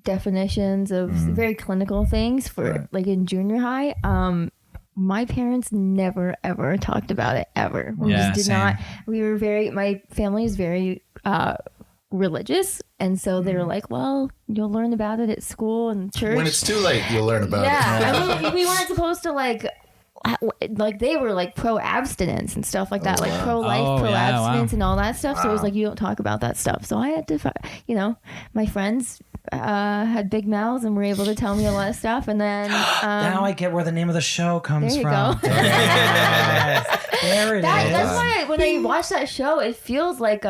definitions of very clinical things for like in junior high. My parents never ever talked about it ever. We just did not. We were my family is very religious, and so they were like, well, you'll learn about it at school and church. When it's too late, you'll learn about it. I mean, we weren't supposed to like they were like pro abstinence and stuff like that, like pro life, pro abstinence and all that stuff. So it was like, you don't talk about that stuff. So I had to, my friends had big mouths and were able to tell me a lot of stuff. And then now I get where the name of the show comes from. There you go. There it is. That's why when I watch that show, it feels like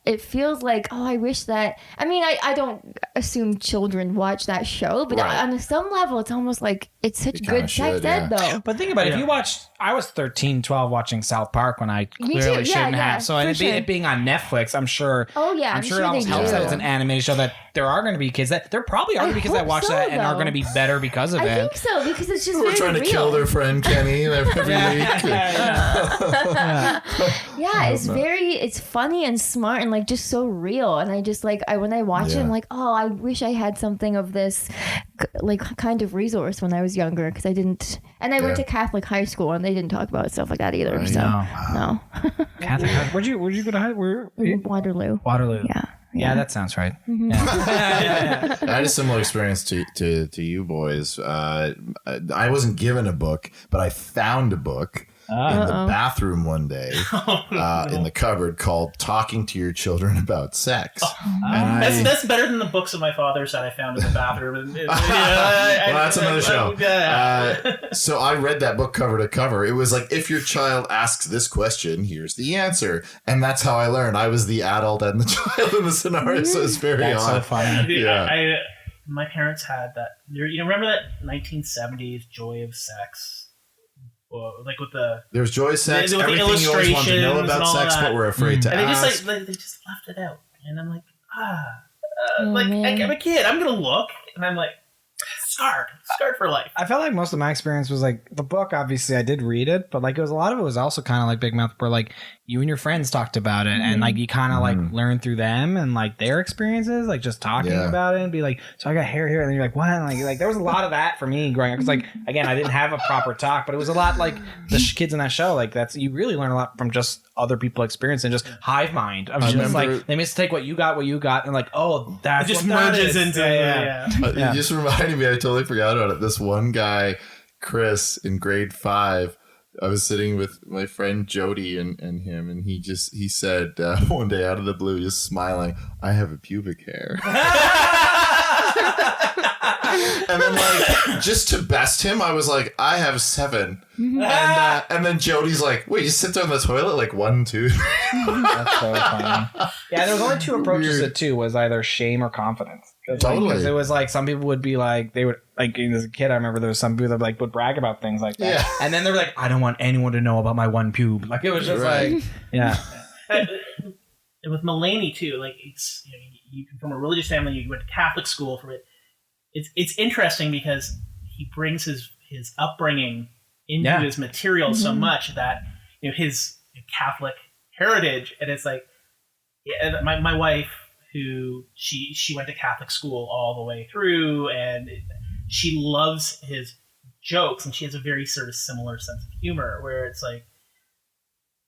it feels like, oh, I wish that. I mean, I don't assume children watch that show, but on some level, it's almost like it's such good sex ed, though. But think about it. If you watched, I was 13, 12 watching South Park when I clearly shouldn't have. So it being on Netflix, I'm sure. Oh yeah, I'm sure it almost helps that it's an animated show, that there are going to be kids that there probably are going to be kids that watch that and are going to be better because of it. I think so, because it's just We're trying to kill their friend Kenny every week. It's funny and smart and like just so real, and I just like when I watch it, I'm like, oh, I wish I had something of this like kind of resource when I was younger, because I didn't, and I went to Catholic high school and they didn't talk about stuff like that either. No. Catholic. Where'd you go to high? Waterloo. Yeah, that sounds right. Mm-hmm. I had a similar experience to you boys. I wasn't given a book, but I found a book in the bathroom one day in the cupboard called "Talking to Your Children About Sex." That's better than the books of my father's that I found in the bathroom. Well, that's another show. So I read that book cover to cover. It was like, if your child asks this question, here's the answer, and that's how I learned. I was the adult and the child in the scenario, so it's very odd. So funny. My parents had that. You remember that 1970s Joy of Sex? Like with there's joy sex, with everything the you always want to know about sex, but we're afraid to and ask. They just left it out, and I'm like, I'm a kid, I'm gonna look, and I'm like, scarred for life. I felt like most of my experience was like the book. Obviously, I did read it, but like it was a lot of it was also kind of like Big Mouth, where like you and your friends talked about it, and like you kind of like learned through them and like their experiences, like just talking about it and be like, so I got hair here, and then you're like, what? And like there was a lot of that for me growing up, because like again, I didn't have a proper talk, but it was a lot like the kids in that show. Like you really learn a lot from just other people experience and just hive mind of just like they must take what you got, and like, oh, that's it just what merges into You just reminded me, I totally forgot about it. This one guy, Chris, in grade 5, I was sitting with my friend Jody and him, and he said one day out of the blue, just smiling, I have a pubic hair. And then, like, just to best him, I was like, I have 7. And then Jody's like, wait, you sit down on the toilet like 1, 2. That's so funny. Yeah, there was only 2 approaches to 2, was either shame or confidence. Totally. Because it was like some people would be like, they would like, as a kid, I remember there was some people that like would brag about things like that. Yeah. And then they were like, I don't want anyone to know about my one pube. Like it was just like, yeah. And with Mulaney too, like it's you come from a religious family, you went to Catholic school for it. It's interesting because he brings his upbringing into his material so much that his Catholic heritage, and it's like my wife, who she went to Catholic school all the way through, and she loves his jokes, and she has a very sort of similar sense of humor, where it's like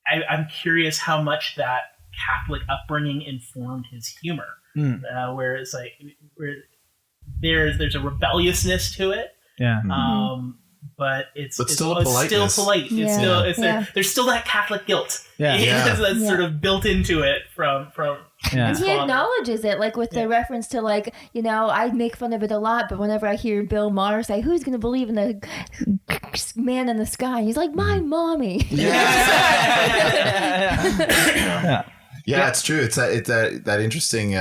I'm curious how much that Catholic upbringing informed his humor, where it's like where there's a rebelliousness to it, but it's still a politeness. Still polite. There's still that Catholic guilt that's sort of built into it from and he acknowledges it, like with the reference to like, I make fun of it a lot, but whenever I hear Bill Maher say, who's going to believe in the man in the sky? He's like, my mommy. Yeah, it's true. It's that interesting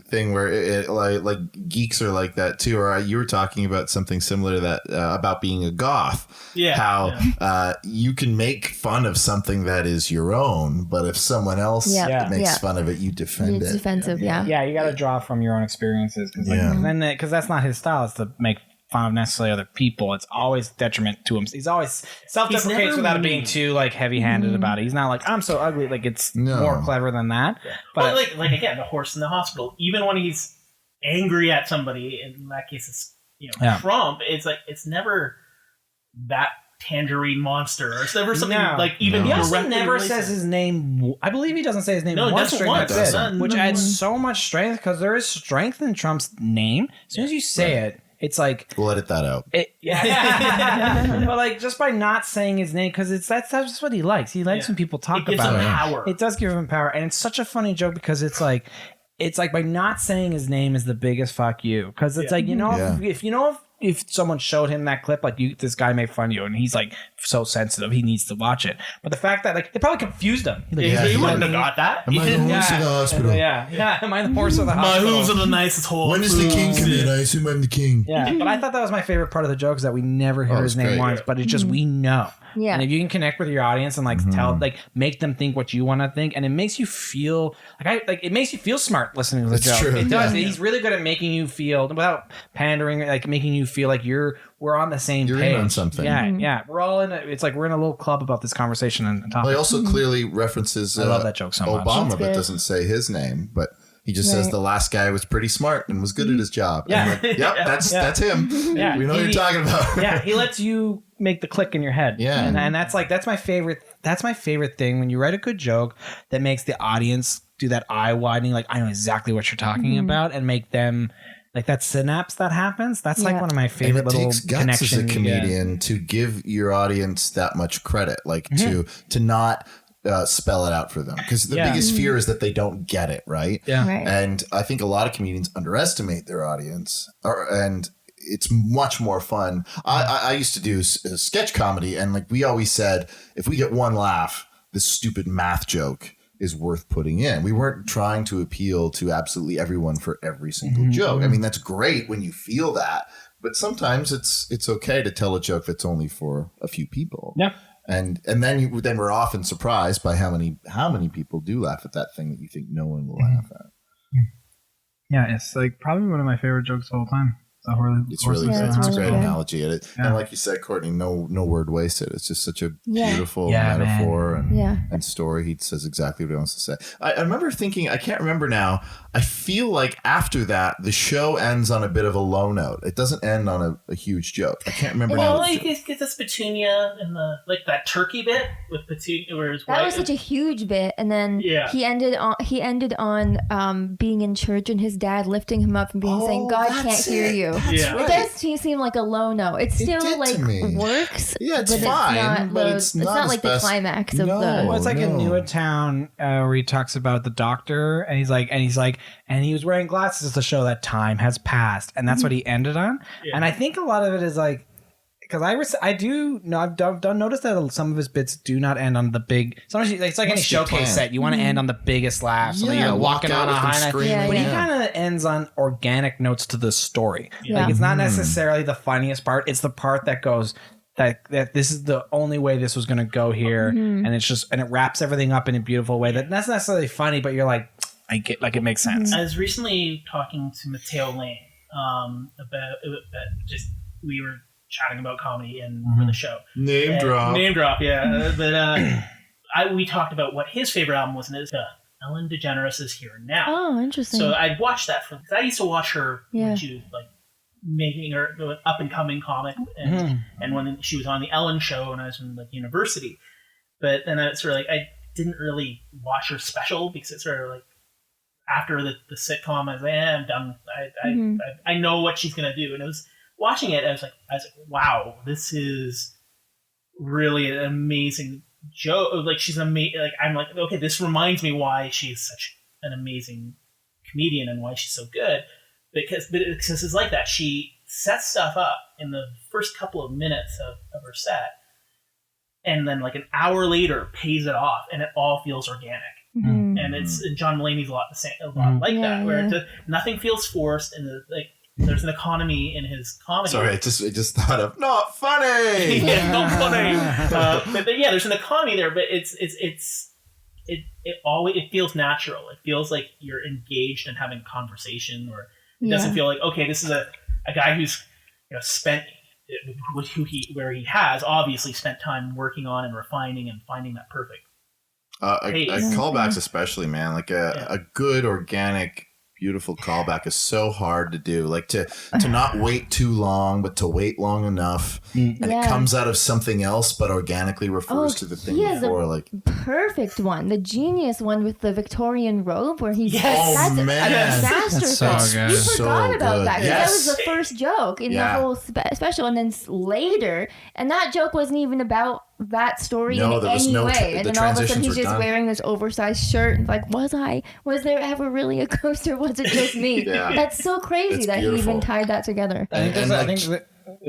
thing where like geeks are like that too. Or you were talking about something similar to that about being a goth. Yeah. How you can make fun of something that is your own, but if someone else makes fun of it, you defend it. It's defensive. Yeah, you got to draw from your own experiences, because that's not his style. It's to make fun of necessarily other people. It's always detriment to him. He's always self-deprecates without it being too like heavy-handed about it. He's not like, I'm so ugly. Like it's more clever than that. But like again, the horse in the hospital. Even when he's angry at somebody, in that case, it's Trump. It's like it's never that tangerine monster, or it's never something like even. He also never says his name. I believe he doesn't say his name once during that bit, which adds so much strength, because there is strength in Trump's name. As soon as you say it, it's like we'll edit that out. But like just by not saying his name, because that's just what he likes. He likes when people talk about him power. It does give him power, and it's such a funny joke because it's like by not saying his name is the biggest fuck you, because it's like if someone showed him that clip, like this guy made fun of you, and he's like so sensitive. He needs to watch it. But the fact that like it probably confused him. He wouldn't have got that. Am I the horse of the hospital? Yeah. Am I the horse of the My hospital? hooves are the nicest horse. When does the king come in? I assume I'm the king. Yeah, but I thought that was my favorite part of the joke is that we never hear his name great. once, but it's just we know. Yeah. And if you can connect with your audience and like tell, like make them think what you want to think, and it makes you feel it makes you feel smart listening to the joke. true. It does. He's really good at making you feel without pandering, like making you feel like we're on the same You're page. in on something. Yeah. We're all in it. It's like we're in a little club about this conversation and topic. Well, he also clearly references I love that joke so much. Obama, That's but good. doesn't say his name. But he just says the last guy was pretty smart and was good at his job. Yeah. And like, yep, that's him. Yeah. We know what you're talking about. Yeah, he lets you make the click in your head. Yeah. And that's my favorite thing when you write a good joke that makes the audience do that eye widening, like I know exactly what you're talking about, and make them like that synapse that happens. That's like one of my favorite And it little takes guts connections as a comedian to give your audience that much credit, like to not spell it out for them, because the biggest fear is that they don't get it, right? Yeah. Right. And I think a lot of comedians underestimate their audience, and it's much more fun. I used to do sketch comedy, and like we always said, if we get one laugh, this stupid math joke is worth putting in. We weren't trying to appeal to absolutely everyone for every single joke. I mean, that's great when you feel that, but sometimes it's okay to tell a joke that's only for a few people. Yeah. And then we're often surprised by how many people do laugh at that thing that you think no one will laugh at. Yeah, it's like probably one of my favorite jokes of all time. It's really Yeah, good. it's It's a really great good. analogy. And like you said, Courtney, no word wasted. It's just such a beautiful Yeah, metaphor man. and story. He says exactly what he wants to say. I remember thinking, I can't remember now, I feel like after that, the show ends on a bit of a low note. It doesn't end on a huge joke. I can't remember Well, now. like it gets this Petunia and the like that turkey bit with Petunia, where his That wife. was such a huge bit, and then Yeah. he ended on being in church and his dad lifting him up and saying, "God can't that's hear it. you." That's Yeah. right. It does seem like a low note. It still did to like me. works. Yeah, it's but fine, not but the- it's not his like best- the climax of No. the. Well, it's like in no. Newtown where he talks about the doctor, and he's like, and he was wearing glasses to show that time has passed, and that's what he ended on. Yeah. And I think a lot of it is like, because I've done notice that some of his bits do not end on the big. Sometimes it's like any Most you showcase can. set, you want to end on the biggest laugh, so that Yeah, you're walk walking out on a with them high note. screaming, But he yeah. kind of ends on organic notes to the story. Yeah. Like it's not necessarily the funniest part; it's the part that goes. That this is the only way this was going to go here, and it wraps everything up in a beautiful way. That's not necessarily funny, but you're like, I get, like it makes sense. I was recently talking to Matteo Lane about just we were chatting about comedy and for the show. Name drop. Name drop, yeah. But we talked about what his favorite album was, and it's Ellen DeGeneres is Here and Now. Oh, interesting. So I'd watched that because I used to watch her Yeah. when she was like making her up and coming comic, and when she was on the Ellen show when I was in like university. But then I sort of like I didn't really watch her special because it's sort of like after the sitcom I was like, I'm done. I know what she's gonna do, and I was watching it. I was like, wow, this is really an amazing joke. Like she's amazing. Like I'm like, okay, this reminds me why she's such an amazing comedian and why she's so good. Because it's like that. She sets stuff up in the first couple of minutes of her set, and then like an hour later pays it off, and it all feels organic. And it's and John Mulaney's a lot like that, where nothing feels forced, and there's an economy in his comedy. Sorry, I just thought of not funny. Yeah, not funny. But yeah, there's an economy there, but it feels natural. It feels like you're engaged and having a conversation, or it doesn't feel like, okay, this is a guy who's spent where he has obviously spent time working on and refining and finding that perfect. Callbacks especially, man, like a good organic beautiful callback is so hard to do, like to not wait too long but to wait long enough, and it comes out of something else but organically refers to the thing before. Like perfect one, the genius one with the Victorian robe where he's Yes. that's Oh, man. a masterpiece. That's so good. You So forgot about good. that because Yes. that was the first joke in the whole special, and then later, and that joke wasn't even about that story in there was any no way, and the then all of a sudden transitions he's were just done. wearing this oversized shirt and like, was there ever really a ghost, or was it just me? Yeah. That's so crazy It's that he beautiful. even tied that together. I think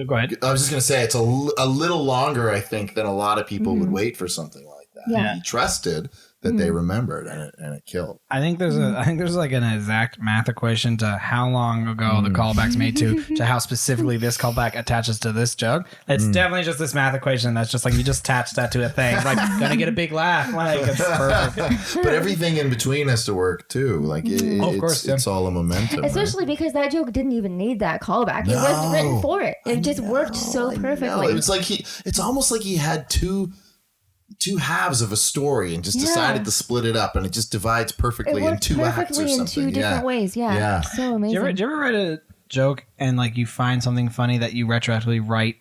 Go ahead. I was just going to say it's a little longer, I think, than a lot of people would wait for something like that. Yeah. He trusted that they remembered, and it killed. I think there's like an exact math equation to how long ago the callback's made to how specifically this callback attaches to this joke. It's definitely just this math equation that's just like you just attach that to a thing. Like gonna get a big laugh. Like it's perfect. But everything in between has to work too. Like of course, it's all a momentum. Especially because that joke didn't even need that callback. It wasn't written for it. It just worked so perfectly. It's like it's almost like he had two halves of a story and just decided to split it up, and it just divides perfectly in two acts or something. In two different ways. Yeah. So amazing. Do you ever write a joke and like you find something funny that you retroactively write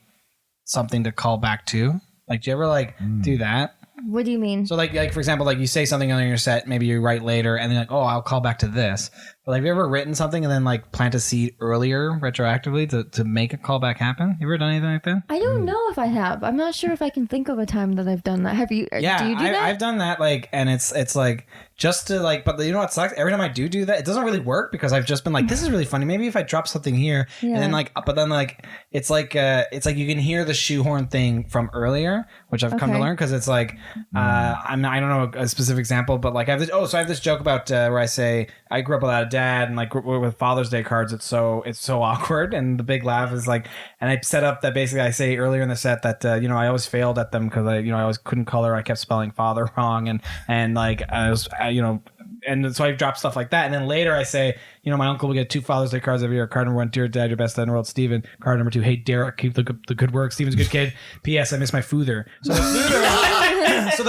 something to call back to? Like, do you ever like do that? What do you mean? So like for example, like you say something on your set, maybe you write later, and then like, oh, I'll call back to this. But have you ever written something and then like plant a seed earlier retroactively to make a callback happen? You ever done anything like that? I don't know if I have. I'm not sure if I can think of a time that I've done that. Have you? Yeah, do you do that? I've done that. Like, and it's like just to like, but you know what sucks? Every time I do that, it doesn't really work because I've just been like, this is really funny. Maybe if I drop something here, and then like, but then like, it's like you can hear the shoehorn thing from earlier, which I've come to learn because it's like, I don't know a specific example, but like I have this joke about where I say I grew up without a dad, and like with Father's Day cards, it's so awkward, and the big laugh is like, and I set up that basically I say earlier in the set that I always failed at them because I always couldn't color, I kept spelling father wrong, and like I was and so I dropped stuff like that, and then later I say, my uncle will get 2 Father's Day cards every year. Card number 1, dear dad, your best dad in the world, Steven. Card number 2, hey Derek, keep the good work. Steven's a good kid. P.S. I miss my foother. So the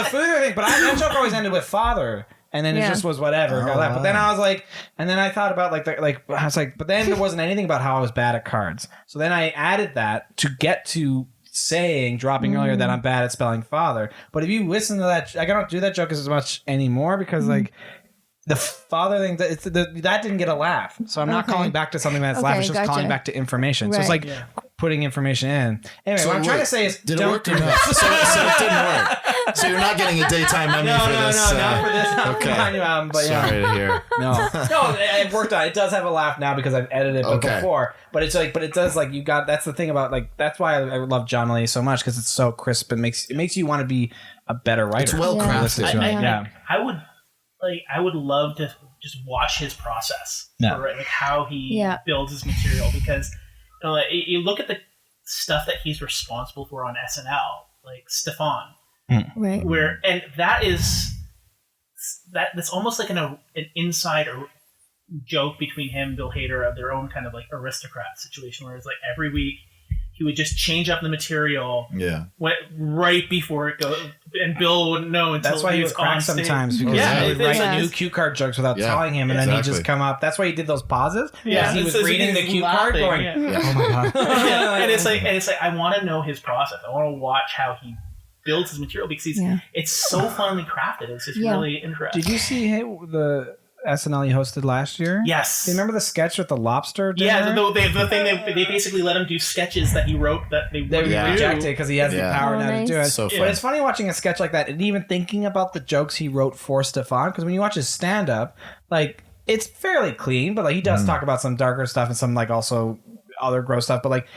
foother, thing, but that joke always ended with father. And then it just was whatever. But then I was like, and then I thought about I was like, but then there wasn't anything about how I was bad at cards. So then I added that to get to dropping earlier that I'm bad at spelling father. But if you listen to that, I don't do that joke as much anymore because like the father thing, that didn't get a laugh. So I'm not calling back to something that's laugh. It's just calling back to information. Right. So it's like putting information in. Anyway, what I'm trying to say is, did it work or not? So it didn't work. So you're not getting a daytime Emmy for this. No, not for this. Okay. Album, but sorry to hear. No, it worked out. It does have a laugh now because I've edited it before. But it's like, it does like that's the thing about like that's why I love John Mulaney so much because it's so crisp. It makes you want to be a better writer. It's well crafted. I would love to just watch his process, like how he builds his material, because you look at the stuff that he's responsible for on SNL, like Stefan, right? And that's almost like an inside joke between him and Bill Hader of their own kind of like aristocrat situation, where it's like every week he would just change up the material, right before it goes, and Bill wouldn't know until that's why he would crack sometimes because he would write new cue card jokes without telling him, and then he'd just come up. That's why he did those pauses. Yeah, he was reading the cue card, going, "Oh my god!" and it's like I want to know his process. I want to watch how he builds his material because it's so finely crafted. It's just really interesting. Did you see the SNL he hosted last year? Yes. Do you remember the sketch with the lobster dinner? Yeah, the thing they basically let him do sketches that he wrote that they rejected because he has the power now to do it. So but it's funny watching a sketch like that and even thinking about the jokes he wrote for Stefan, because when you watch his stand-up, like it's fairly clean, but like he does talk about some darker stuff and some like also other gross stuff, but like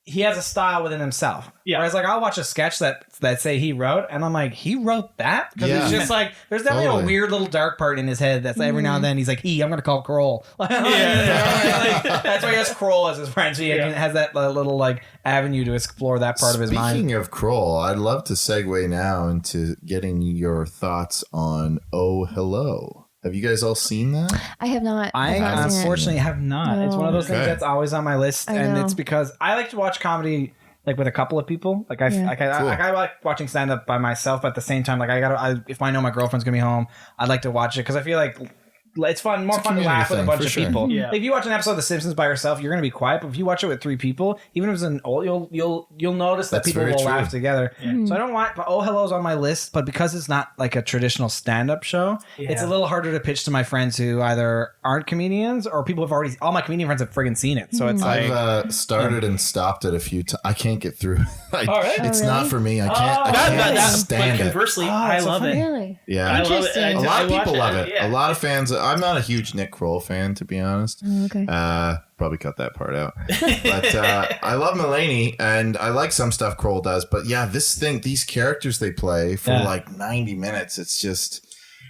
he has a style within himself. Yeah. Whereas like I'll watch a sketch that say he wrote, and I'm like, he wrote that? Because it's just like there's definitely a weird little dark part in his head that's every now and then he's like, I'm gonna call Kroll. Like, that's why he has Kroll as his friend, so he has that little like avenue to explore that part of his mind. Speaking of Kroll, I'd love to segue now into getting your thoughts on Oh Hello. Have you guys all seen that? I have not. I unfortunately have not. No. It's one of those things that's always on my list, and it's because I like to watch comedy like with a couple of people. Like I like watching stand up by myself, but at the same time, like if I know my girlfriend's gonna be home, I'd like to watch it because I feel like it's fun, more fun to laugh with a bunch of people. Yeah. Like if you watch an episode of The Simpsons by yourself, you're gonna be quiet. But if you watch it with 3 people, even if it's an old, you'll notice that people will laugh together. Yeah. So I don't want. But Oh Hello's on my list, but because it's not like a traditional stand-up show, it's a little harder to pitch to my friends who either aren't comedians or people have already. All my comedian friends have friggin' seen it. So it's like I've started and stopped it a few times. I can't get through. It's not for me. I can't stand it. Conversely, I love it. Really? Yeah, I love it. A lot of people love it. A lot of fans. I'm not a huge Nick Kroll fan, to be honest. Oh, okay. Probably cut that part out. But I love Mulaney, and I like some stuff Kroll does. But yeah, these characters they play for like 90 minutes, it's just...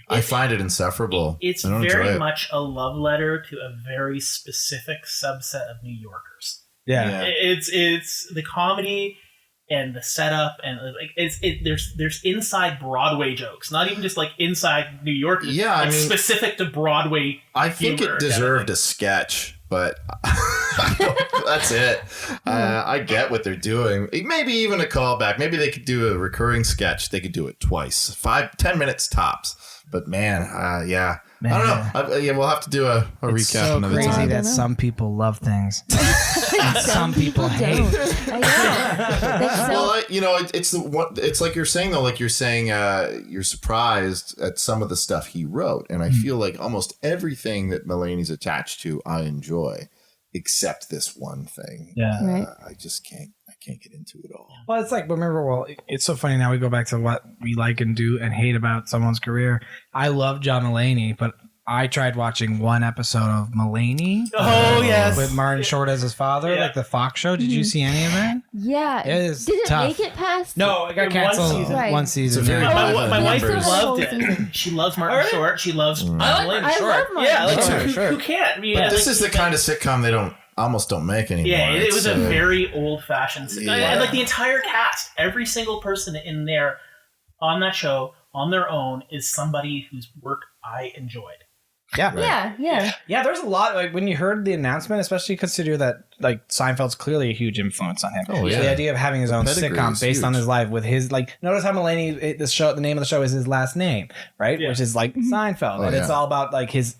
I find it insufferable. It's very much a love letter to a very specific subset of New Yorkers. Yeah. It's the comedy and the setup, and there's inside Broadway jokes, not even just like inside New York. Yeah, I mean, specific to Broadway. I think it deserved a sketch, but that's it. I get what they're doing. Maybe even a callback. Maybe they could do a recurring sketch. They could do it twice, 5-10 minutes tops. But man, yeah. Man. I don't know. We'll have to do a recap so another crazy time. that some people love things and some people hate. I know. Well, it's like you're saying though. Like you're saying, you're surprised at some of the stuff he wrote, and I feel like almost everything that Mulaney's attached to, I enjoy, except this one thing. Yeah, right. I just can't get into it all. Well, it's like, it's so funny now we go back to what we like and do and hate about someone's career. I love John Mulaney, but I tried watching one episode of Mulaney. Oh, yes. With Martin Short as his father, like the Fox show. Did you see any of that? Yeah. It is Did it tough. make it past? No, it got One canceled. season. Right. One season. It's a very My wife Numbers. loved it. She loves Martin Short. She loves Mulaney. I love Martin Yeah, like Short. who can't? I mean, But this is the kind of sitcom they almost don't make anymore. Yeah, it was a It's, very old-fashioned sitcom. Yeah. And like the entire cast, every single person in there on that show, on their own, is somebody whose work I enjoyed. Yeah. Yeah, yeah. Yeah, there's a lot. Like when you heard the announcement, especially consider that like Seinfeld's clearly a huge influence on him. Oh, yeah. So the idea of having his own pedigree sitcom is based on huge. his life with his like. Notice how Mulaney, the name of the show is his last name, right? Yeah. Which is like Seinfeld, Oh, and it's yeah. all about like his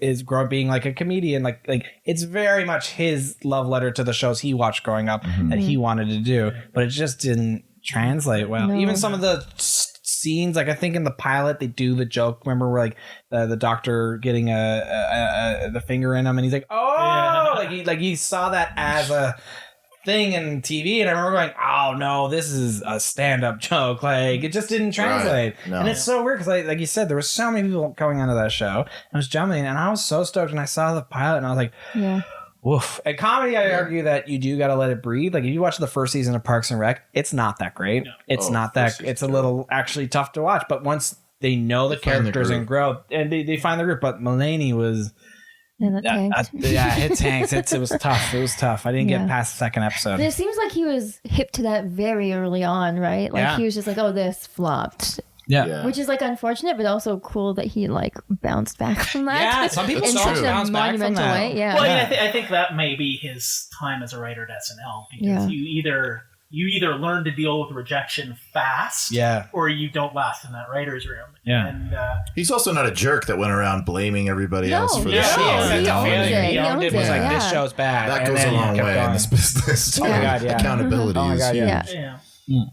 being like a comedian. Like it's very much his love letter to the shows he watched growing up that he wanted to do, but it just didn't translate well. No. Even some of the scenes, like I think in the pilot they do the joke. Remember where like the doctor getting the finger in him, and he's like, oh, like he saw that as a thing in TV, and I remember going, oh no, this is a stand-up joke. Like it just didn't translate. Right. No. And it's so weird because like you said, there were so many people going onto that show. I was jumping, and I was so stoked, and I saw the pilot, and I was like, Yeah. woof. And comedy, I argue that you do got to let it breathe. Like if you watch the first season of Parks and Rec, it's not that great. No. It's Oh, not first that. It's a little actually tough to watch. But once they know the find the characters groove. and grow, and they find the group. But Mulaney was, And it tanked. it tanks. It was tough. It was tough. I didn't get Yeah. past the second episode. But it seems like he was hip to that very early on, right? Like Yeah. he was just like, "Oh, this flopped," Yeah. which is like unfortunate, but also cool that he like bounced back from that. Yeah, some people in don't such a bounce back from monumental that. way. Yeah, Well, Yeah. I think that may be his time as a writer at SNL because Yeah. you either learn to deal with rejection fast, Yeah. or you don't last in that writer's room. Yeah. And He's also not a jerk that went around blaming everybody No, else for the yeah, show. he and owns telling it. you. He owned it. Was like, this Yeah. show's bad. That And goes a then he long kept way in going. this business. Oh my God, yeah. Accountability Oh my is God, huge. yeah. yeah.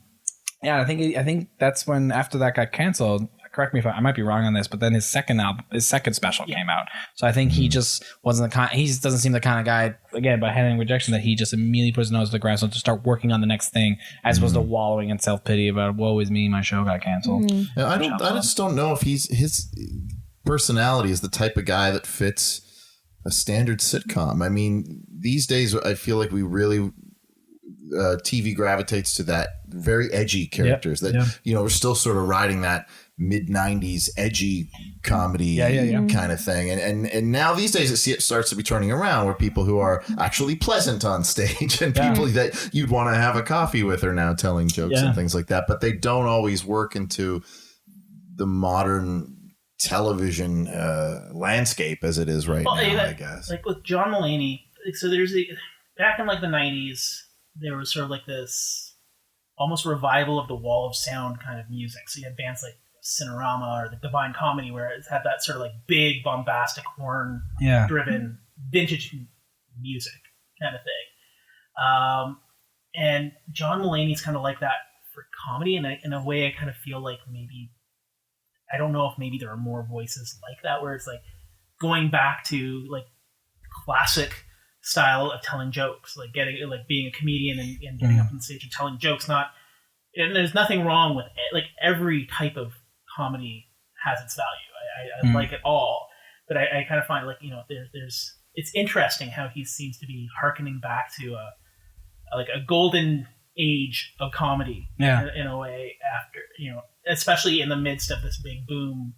Yeah, I think that's when after that got canceled. Correct me if I might be wrong on this, but then his second special came out. So I think he just wasn't the kind. He just doesn't seem the kind of guy. Again, by handling rejection, that he just immediately puts his nose to the ground, so to start working on the next thing, as opposed to wallowing in self pity about woe is me, my show got canceled. Yeah, I just don't know if his personality is the type of guy that fits a standard sitcom. I mean, these days I feel like we really TV gravitates to that very edgy characters that we're still sort of riding that mid 90s edgy comedy kind of thing, and now these days it starts to be turning around where people who are actually pleasant on stage and people that you'd want to have a coffee with are now telling jokes and things like that, but they don't always work into the modern television landscape as it is right now, I guess. Like with John Mulaney, so back in like the 90s, there was sort of like this almost revival of the wall of sound kind of music. So you had bands like Cinerama or the Divine Comedy where it had that sort of like big bombastic horn driven vintage music kind of thing. And John Mulaney's kind of like that for comedy, and in a way I kind of feel like maybe, I don't know if maybe there are more voices like that where it's like going back to like classic style of telling jokes, like being a comedian and getting up on stage and telling jokes. And there's nothing wrong with it. Like every type of comedy has its value. I like it all, but I kind of find like there's it's interesting how he seems to be hearkening back to a golden age of comedy in a way, after especially in the midst of this big boom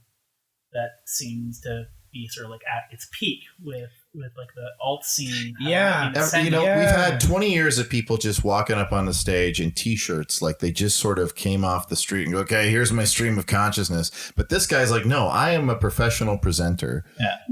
that seems to be sort of like at its peak with like the alt scene. We've had 20 years of people just walking up on the stage in t-shirts like they just sort of came off the street and go, okay, here's my stream of consciousness. But this guy's like, no, I am a professional presenter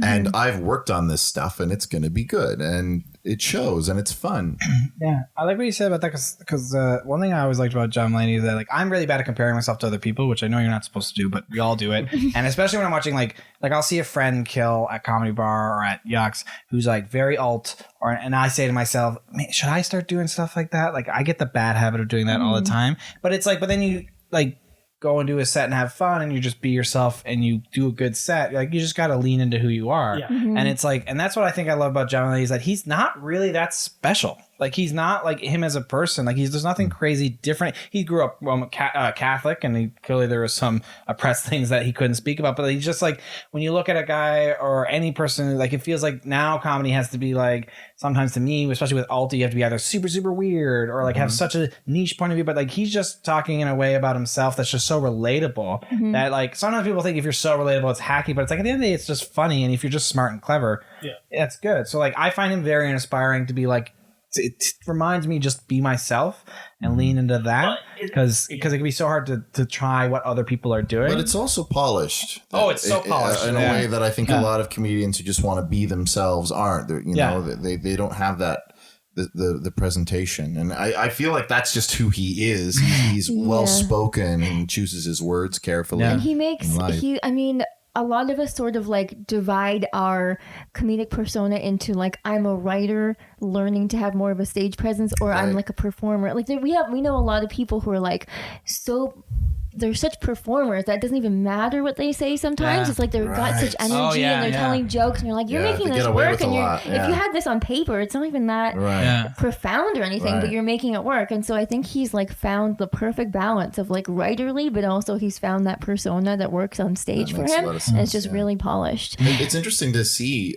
and I've worked on this stuff and it's going to be good. And it shows and it's fun. Yeah, I like what you said about that because one thing I always liked about John Mulaney is that like I'm really bad at comparing myself to other people, which I know you're not supposed to do, but we all do it. And especially when I'm watching like I'll see a friend kill at Comedy Bar or at Yucks who's like very alt, and I say to myself, man, should I start doing stuff like that? Like I get the bad habit of doing that all the time. But it's like, but then you like go and do a set and have fun and you just be yourself and you do a good set. Like you just got to lean into who you are. Yeah. And it's like, and that's what I think I love about John Mulaney is that he's not really that special. Like he's not like him as a person. Like there's nothing crazy different. He grew up Catholic, and clearly there was some oppressed things that he couldn't speak about. But he's just like, when you look at a guy or any person, like it feels like now comedy has to be like, sometimes to me, especially with alt, you have to be either super, super weird or like have such a niche point of view. But like he's just talking in a way about himself that's just so relatable that like sometimes people think if you're so relatable, it's hacky. But it's like at the end of the day, it's just funny. And if you're just smart and clever, that's good. So like I find him very inspiring to be like, it reminds me just be myself and lean into that because it can be so hard to try what other people are doing. But it's also polished. Oh, it's so polished in a way that I think a lot of comedians who just want to be themselves aren't. They don't have that the presentation, and I feel like that's just who he is. He's well spoken and chooses his words carefully. And he makes a lot of us sort of like divide our comedic persona into like I'm a writer learning to have more of a stage presence, or I'm like a performer. Like we know a lot of people who are like they're such performers that it doesn't even matter what they say sometimes. It's like they've got such energy and they're telling jokes and you're like, you're making this work. And if you had this on paper, it's not even that profound or anything, but you're making it work. And so I think he's like found the perfect balance of like writerly, but also he's found that persona that works on stage for him. And it's just really polished. It's interesting to see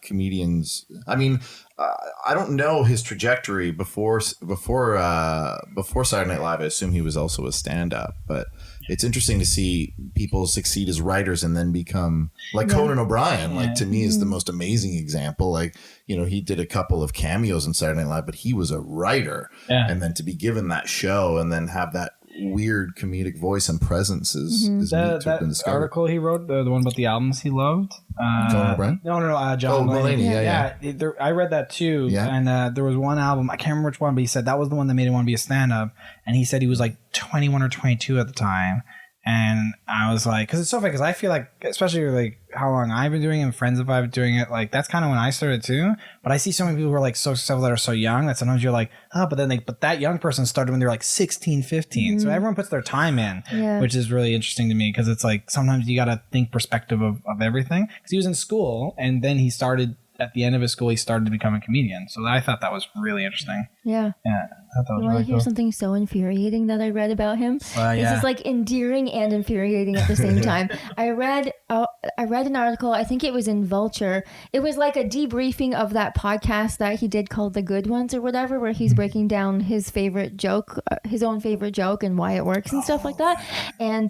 comedians. I mean, I don't know his trajectory before Saturday Night Live. I assume he was also a stand-up, but it's interesting to see people succeed as writers and then become like Conan O'Brien. Like to me is the most amazing example. Like, he did a couple of cameos in Saturday Night Live, but he was a writer, and then to be given that show and then have that weird comedic voice and presence is neat to have been discovered. Article he wrote, the one about the albums he loved. Conan O'Brien? No, John Mulaney. I read that too. Yeah. And there was one album, I can't remember which one, but he said that was the one that made him want to be a stand-up. And he said he was like 21 or 22 at the time. And I was like, because it's so funny, because I feel like, especially like how long I've been doing it and friends of I've been doing it, like that's kind of when I started too. But I see so many people who are like so successful that are so young that sometimes you're like, but that young person started when they're like 16, 15. So everyone puts their time in, which is really interesting to me because it's like sometimes you got to think perspective of everything. Because he was in school and then he started, at the end of his school, he started to become a comedian. So I thought that was really interesting. Yeah. Yeah. I thought that was you want really to hear something so infuriating that I read about him? This is like endearing and infuriating at the same time. I read an article, I think it was in Vulture. It was like a debriefing of that podcast that he did called The Good Ones or whatever, where he's breaking down his favorite joke, his own favorite joke and why it works and stuff like that. And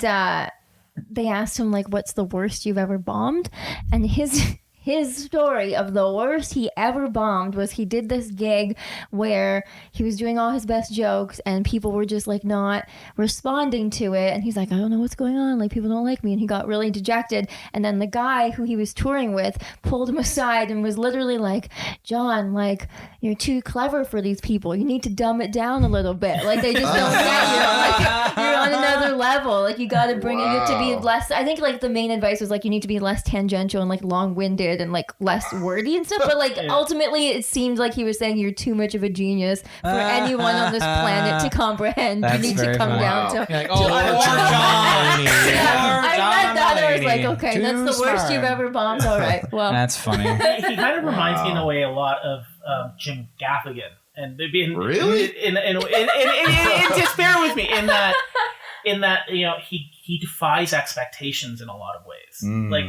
they asked him like, what's the worst you've ever bombed? And his story of the worst he ever bombed was he did this gig where he was doing all his best jokes and people were just like not responding to it. And he's like, I don't know what's going on. Like people don't like me. And he got really dejected. And then the guy who he was touring with pulled him aside and was literally like, John, like you're too clever for these people. You need to dumb it down a little bit. Like they just don't get you. Like you're on another level. Like you got to bring it. You have to be less. I think like the main advice was like you need to be less tangential and like long-winded and like less wordy and stuff, but like ultimately it seemed like he was saying you're too much of a genius for anyone on this planet to comprehend. You need to come down to like, John. I read that and I was like, okay, that's the worst you've ever bombed. All right, well, that's funny. He kind of reminds me in a way a lot of Jim Gaffigan, and they'd be really just bear with me in that he defies expectations in a lot of ways. Like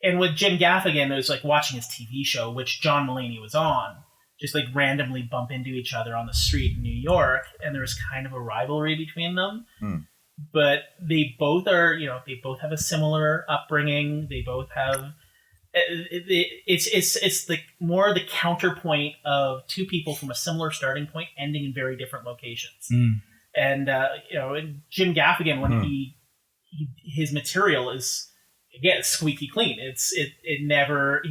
And with Jim Gaffigan, it was like watching his TV show, which John Mulaney was on, just like randomly bump into each other on the street in New York, and there was kind of a rivalry between them. But they both are, they both have a similar upbringing. They both have. It's like more the counterpoint of two people from a similar starting point ending in very different locations. And Jim Gaffigan, when his material is again squeaky clean. It never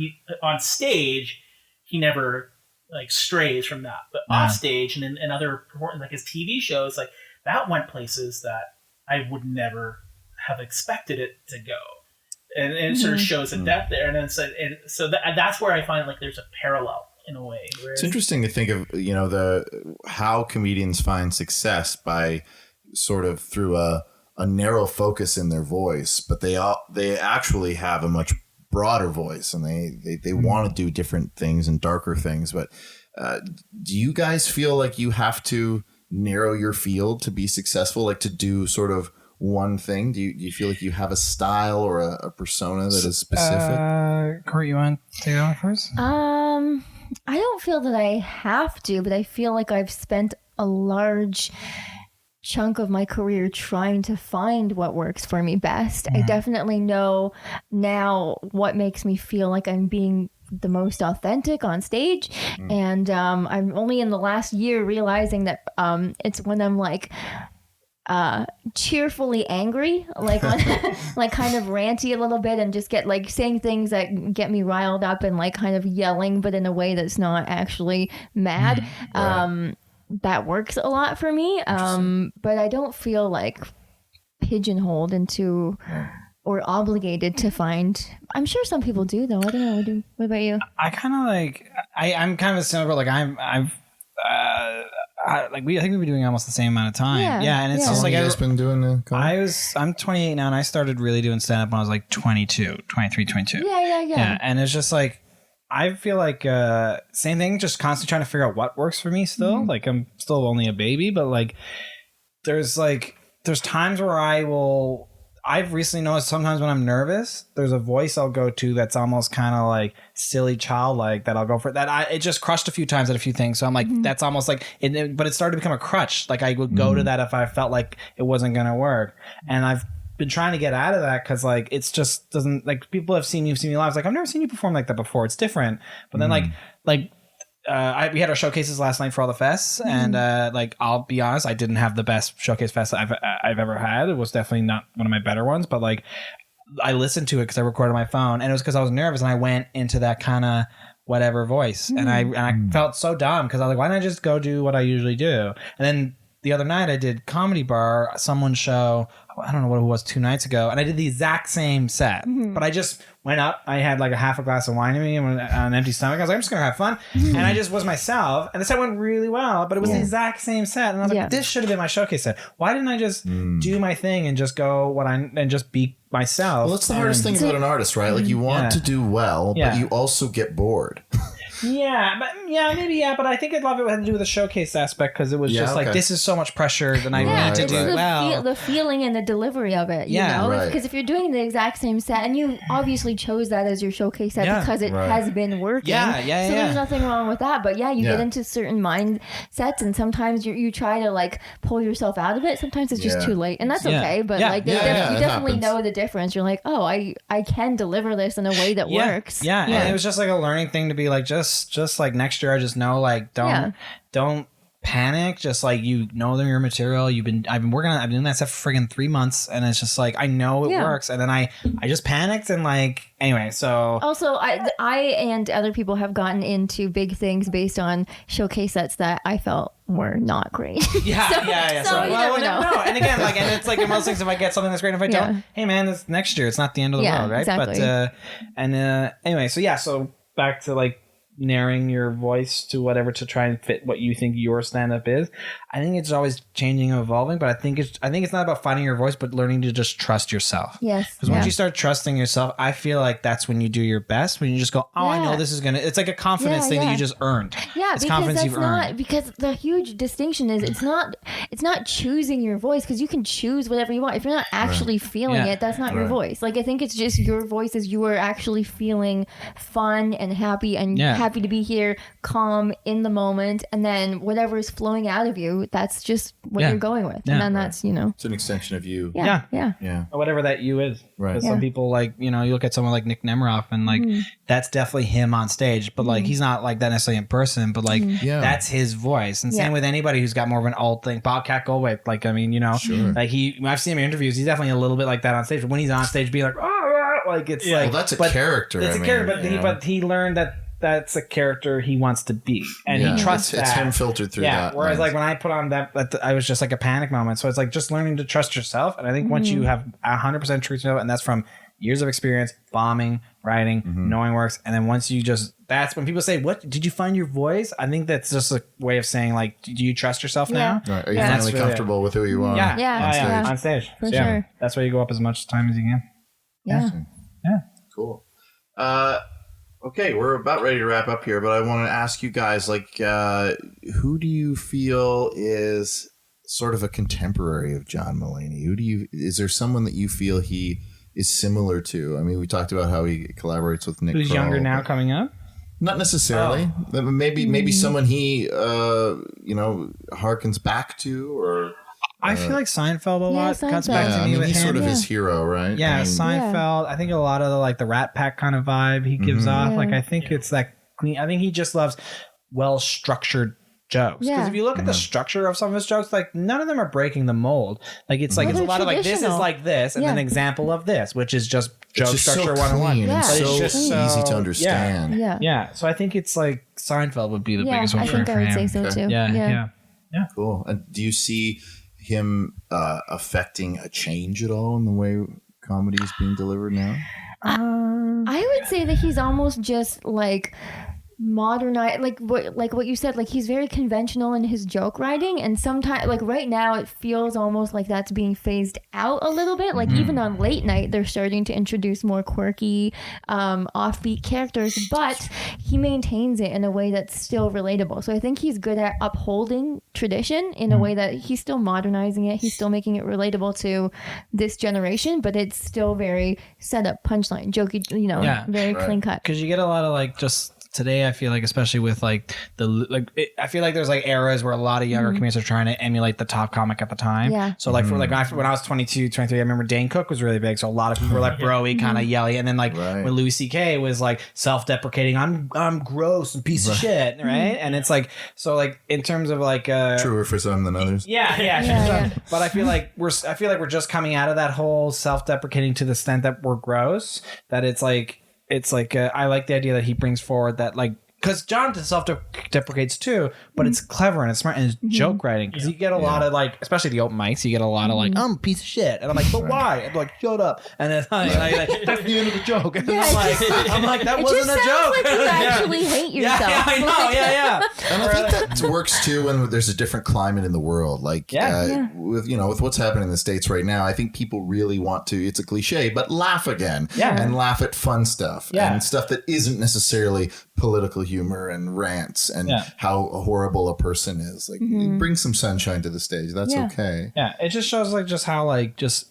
on stage he never like strays from that, but off stage and other like his TV shows, like that went places that I would never have expected it to go. And it sort of shows a depth there, and then so that's where I find like there's a parallel in a way. It's interesting to think of how comedians find success by sort of through a narrow focus in their voice, but they actually have a much broader voice, and they want to do different things and darker things. But do you guys feel like you have to narrow your field to be successful, like to do sort of one thing? Do you feel like you have a style or a persona that is specific? Court, you want to take that one first? I don't feel that I have to, but I feel like I've spent a large chunk of my career trying to find what works for me best. I definitely know now what makes me feel like I'm being the most authentic on stage, and I'm only in the last year realizing that it's when I'm like cheerfully angry, like like kind of ranty a little bit and just get like saying things that get me riled up and like kind of yelling, but in a way that's not actually mad. That works a lot for me. But I don't feel like pigeonholed into or obligated to find. I'm sure some people do though. I don't know. What about you? I kind of like, I'm kind of a similar, like I think we've been doing almost the same amount of time. Yeah, and it's just like I've been doing I'm 28 now, and I started really doing stand up when I was like 22. Yeah, and it's just like I feel like same thing, just constantly trying to figure out what works for me still. Like I'm still only a baby, but like there's times where I've recently noticed sometimes when I'm nervous, there's a voice I'll go to that's almost kind of like silly, childlike, that I'll go for. It just crushed a few times at a few things. So I'm like, that's almost like, but it started to become a crutch. Like I would go to that if I felt like it wasn't going to work. And I've been trying to get out of that because like it's just doesn't, like people have seen me live. It's like, I've never seen you perform like that before. It's different. But then we had our showcases last night for all the fests, and like I'll be honest, I didn't have the best showcase fest I've ever had. It was definitely not one of my better ones, but like I listened to it because I recorded my phone, and it was because I was nervous, and I went into that kind of whatever voice, and I felt so dumb because I was like, why don't I just go do what I usually do? And then the other night I did Comedy Bar, someone's show. I don't know what it was 2 nights ago, and I did the exact same set, but I just went up. I had like a half a glass of wine in me on an empty stomach. I was like, I'm just gonna have fun, and I just was myself, and the set went really well. But it was the exact same set, and I was like, this should have been my showcase set. Why didn't I just do my thing and just go and just be myself? Well, that's the hardest thing about an artist, right? Like you want to do well, but you also get bored. But I think a lot of it had to do with the showcase aspect because it was just like, this is so much pressure that I need to do well. The feeling and the delivery of it, you know? Because if you're doing the exact same set, and you obviously chose that as your showcase set because it has been working. So there's nothing wrong with that. But you get into certain mindsets, and sometimes you try to like pull yourself out of it. Sometimes it's just too late, and that's okay. But you definitely know the difference. You're like, oh, I can deliver this in a way that works. And it was just like a learning thing to be like, just like next year, I just know like don't panic. Just like your material. I've been working on. I've been doing that stuff for friggin' 3 months, and it's just like I know it works. And then I just panicked and like anyway. So also I and other people have gotten into big things based on showcase sets that I felt were not great. So you never know. No. And again, like, and it's like in most things, if I get something that's great, if I don't, hey man, this next year, it's not the end of the world, right? Exactly. But anyway, so back to like narrowing your voice to whatever to try and fit what you think your stand-up is. I think it's always changing and evolving, but I think it's not about finding your voice, but learning to just trust yourself. Yes. Because once you start trusting yourself, I feel like that's when you do your best. When you just go, I know this is gonna. It's like a confidence thing that you just earned. Yeah, it's because confidence that's you've not earned. because the huge distinction is it's not choosing your voice, because you can choose whatever you want. If you're not actually feeling it, that's not your voice. Like I think it's just your voice is you are actually feeling fun and happy and happy to be here, calm in the moment, and then whatever is flowing out of you, that's just what you're going with, and then that's it's an extension of you. Yeah. Or whatever that you is. Right. Because some people like, you look at someone like Nick Nemiroff and like that's definitely him on stage, but like he's not like that necessarily in person, but like that's his voice. And same with anybody who's got more of an alt thing. Bobcat Goldthwait, like I mean, like I've seen him in interviews. He's definitely a little bit like that on stage. But when he's on stage, being like, like it's like, well, that's a character. It's a character, but he learned that that's a character he wants to be, and he trusts it's him filtered through that. Whereas like when I put on that I was just like a panic moment. So it's like just learning to trust yourself. And I think once you have 100% truth to yourself, and that's from years of experience, bombing, writing, knowing works. And then once you that's when people say, what, did you find your voice? I think that's just a way of saying like, do you trust yourself now? Right. Are you finally comfortable with who you are? On stage. For sure. That's why you go up as much time as you can. Yeah. Cool. Okay, we're about ready to wrap up here, but I want to ask you guys, like, who do you feel is sort of a contemporary of John Mulaney? Is there someone that you feel he is similar to? I mean, we talked about how he collaborates with Nick Who's Kroll, younger now coming up? Not necessarily. Maybe someone he harkens back to, or I feel like Seinfeld a lot cuts back to me with him. He's sort of his hero, right? Yeah, Seinfeld. I think a lot of the like the Rat Pack kind of vibe he gives off. Like I think it's that clean. I think he just loves well structured jokes. Because if you look at the structure of some of his jokes, like none of them are breaking the mold. Like it's like it's a lot of like this is like this, and then an example of this, which is just joke structure 101. Yeah. It's just easy to understand. Yeah. So I think it's like Seinfeld would be the biggest one for him. I think I would say so too. Yeah. Cool. And do you see him affecting a change at all in the way comedy is being delivered now? I would say that he's almost just like modernized, like what you said, like he's very conventional in his joke writing, and sometimes like right now it feels almost like that's being phased out a little bit. Like even on late night they're starting to introduce more quirky offbeat characters, but he maintains it in a way that's still relatable. So I think he's good at upholding tradition in a way that he's still modernizing it, he's still making it relatable to this generation, but it's still very set up punchline jokey, very clean cut. Because you get a lot of like just today, I feel like, especially with like I feel like there's like eras where a lot of younger comedians are trying to emulate the top comic at the time. Yeah. So like for like when I was 22, 23, I remember Dane Cook was really big. So a lot of people were like bro-y, kind of yelly. And then like when Louis C.K. was like self-deprecating, I'm gross and piece of shit, right? And it's like, so like in terms of like truer for some than others. Yeah. But I feel like we're just coming out of that whole self-deprecating to the extent that we're gross, that it's like I like the idea that he brings forward that like, because John self-deprecates too, but it's clever and it's smart and it's joke writing. Because you get a lot of like, especially the open mics, you get a lot of like, I'm a piece of shit, and I'm like, but why? I'm like, shut up, and then that's the end of the joke. And I'm like, that wasn't a joke. Like you actually hate yourself. I know. And I think that works too when there's a different climate in the world. Like with what's happening in the States right now, I think people really want to. It's a cliche, but laugh again and laugh at fun stuff and stuff that isn't necessarily political humor and rants and how horrible a person is. Like bring some sunshine to the stage. That's okay. Yeah, it just shows like just how like just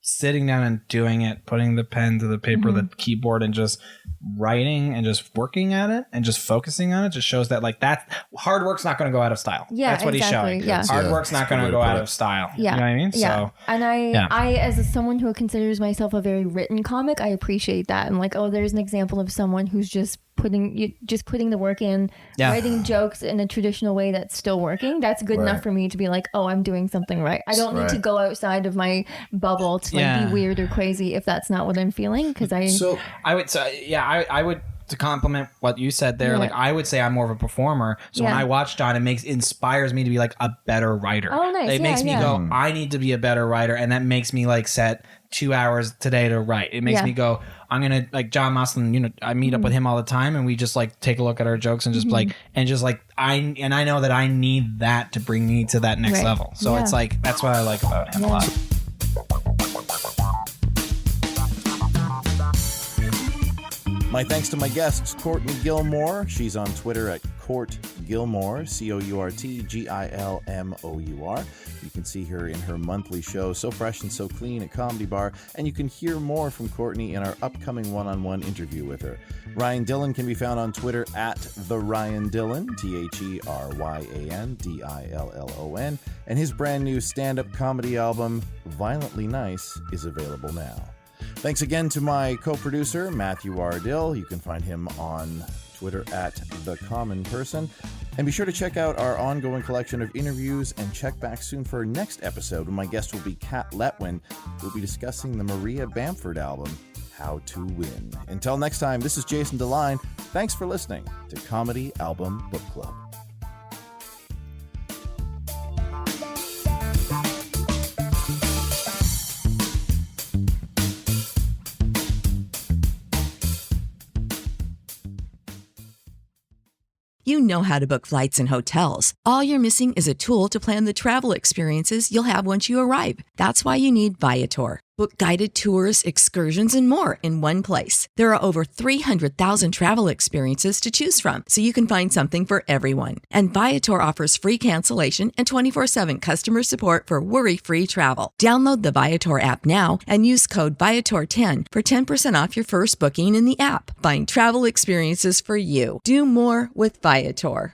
sitting down and doing it, putting the pen to the paper, the keyboard, and just writing and just working at it and just focusing on it just shows that like that hard work's not going to go out of style. Yeah, that's what he's showing. Yeah. Hard work's not going to go out of style. Yeah. You know what I mean? Yeah. So, and I as someone who considers myself a very written comic, I appreciate that. And like, oh, there's an example of someone who's just putting the work in, writing jokes in a traditional way that's still working. That's good enough for me to be like, oh, I'm doing something right. I don't need to go outside of my bubble to like be weird or crazy if that's not what I'm feeling. Because I would to compliment what you said there, like I would say I'm more of a performer. So when I watch John, it inspires me to be like a better writer. Oh, nice. It makes me go, I need to be a better writer, and that makes me like set 2 hours today to write. It makes me go, I'm going to, like John Mulaney, I meet up with him all the time, and we just like take a look at our jokes and just I know that I need that to bring me to that next level. So it's like, that's what I like about him a lot. My thanks to my guests, Courtney Gilmour. She's on Twitter at Court Gilmour, COURTGILMOUR. You can see her in her monthly show, So Fresh and So Clean at Comedy Bar, and you can hear more from Courtney in our upcoming one-on-one interview with her. Ryan Dillon can be found on Twitter at The Ryan Dillon, TheRyanDillon, and his brand new stand-up comedy album, Violently Nice, is available now. Thanks again to my co-producer, Matthew Ardill. You can find him on Twitter at The Common Person. And be sure to check out our ongoing collection of interviews and check back soon for our next episode when my guest will be Kat Letwin. We'll be discussing the Maria Bamford album, How to Win. Until next time, this is Jason DeLine. Thanks for listening to Comedy Album Book Club. You know how to book flights and hotels. All you're missing is a tool to plan the travel experiences you'll have once you arrive. That's why you need Viator. Book guided tours, excursions, and more in one place. There are over 300,000 travel experiences to choose from, so you can find something for everyone. And Viator offers free cancellation and 24/7 customer support for worry-free travel. Download the Viator app now and use code Viator10 for 10% off your first booking in the app. Find travel experiences for you. Do more with Viator.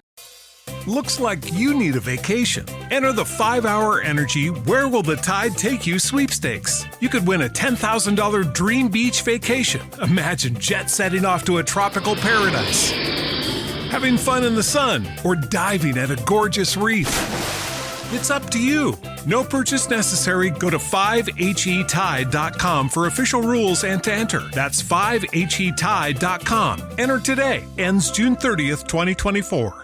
Looks like you need a vacation. Enter the 5-Hour Energy Where Will the Tide Take You sweepstakes. You could win a $10,000 dream beach vacation. Imagine jet setting off to a tropical paradise, having fun in the sun, or diving at a gorgeous reef. It's up to you. No purchase necessary. Go to 5HETide.com for official rules and to enter. That's 5HETide.com. Enter today. Ends June 30th, 2024.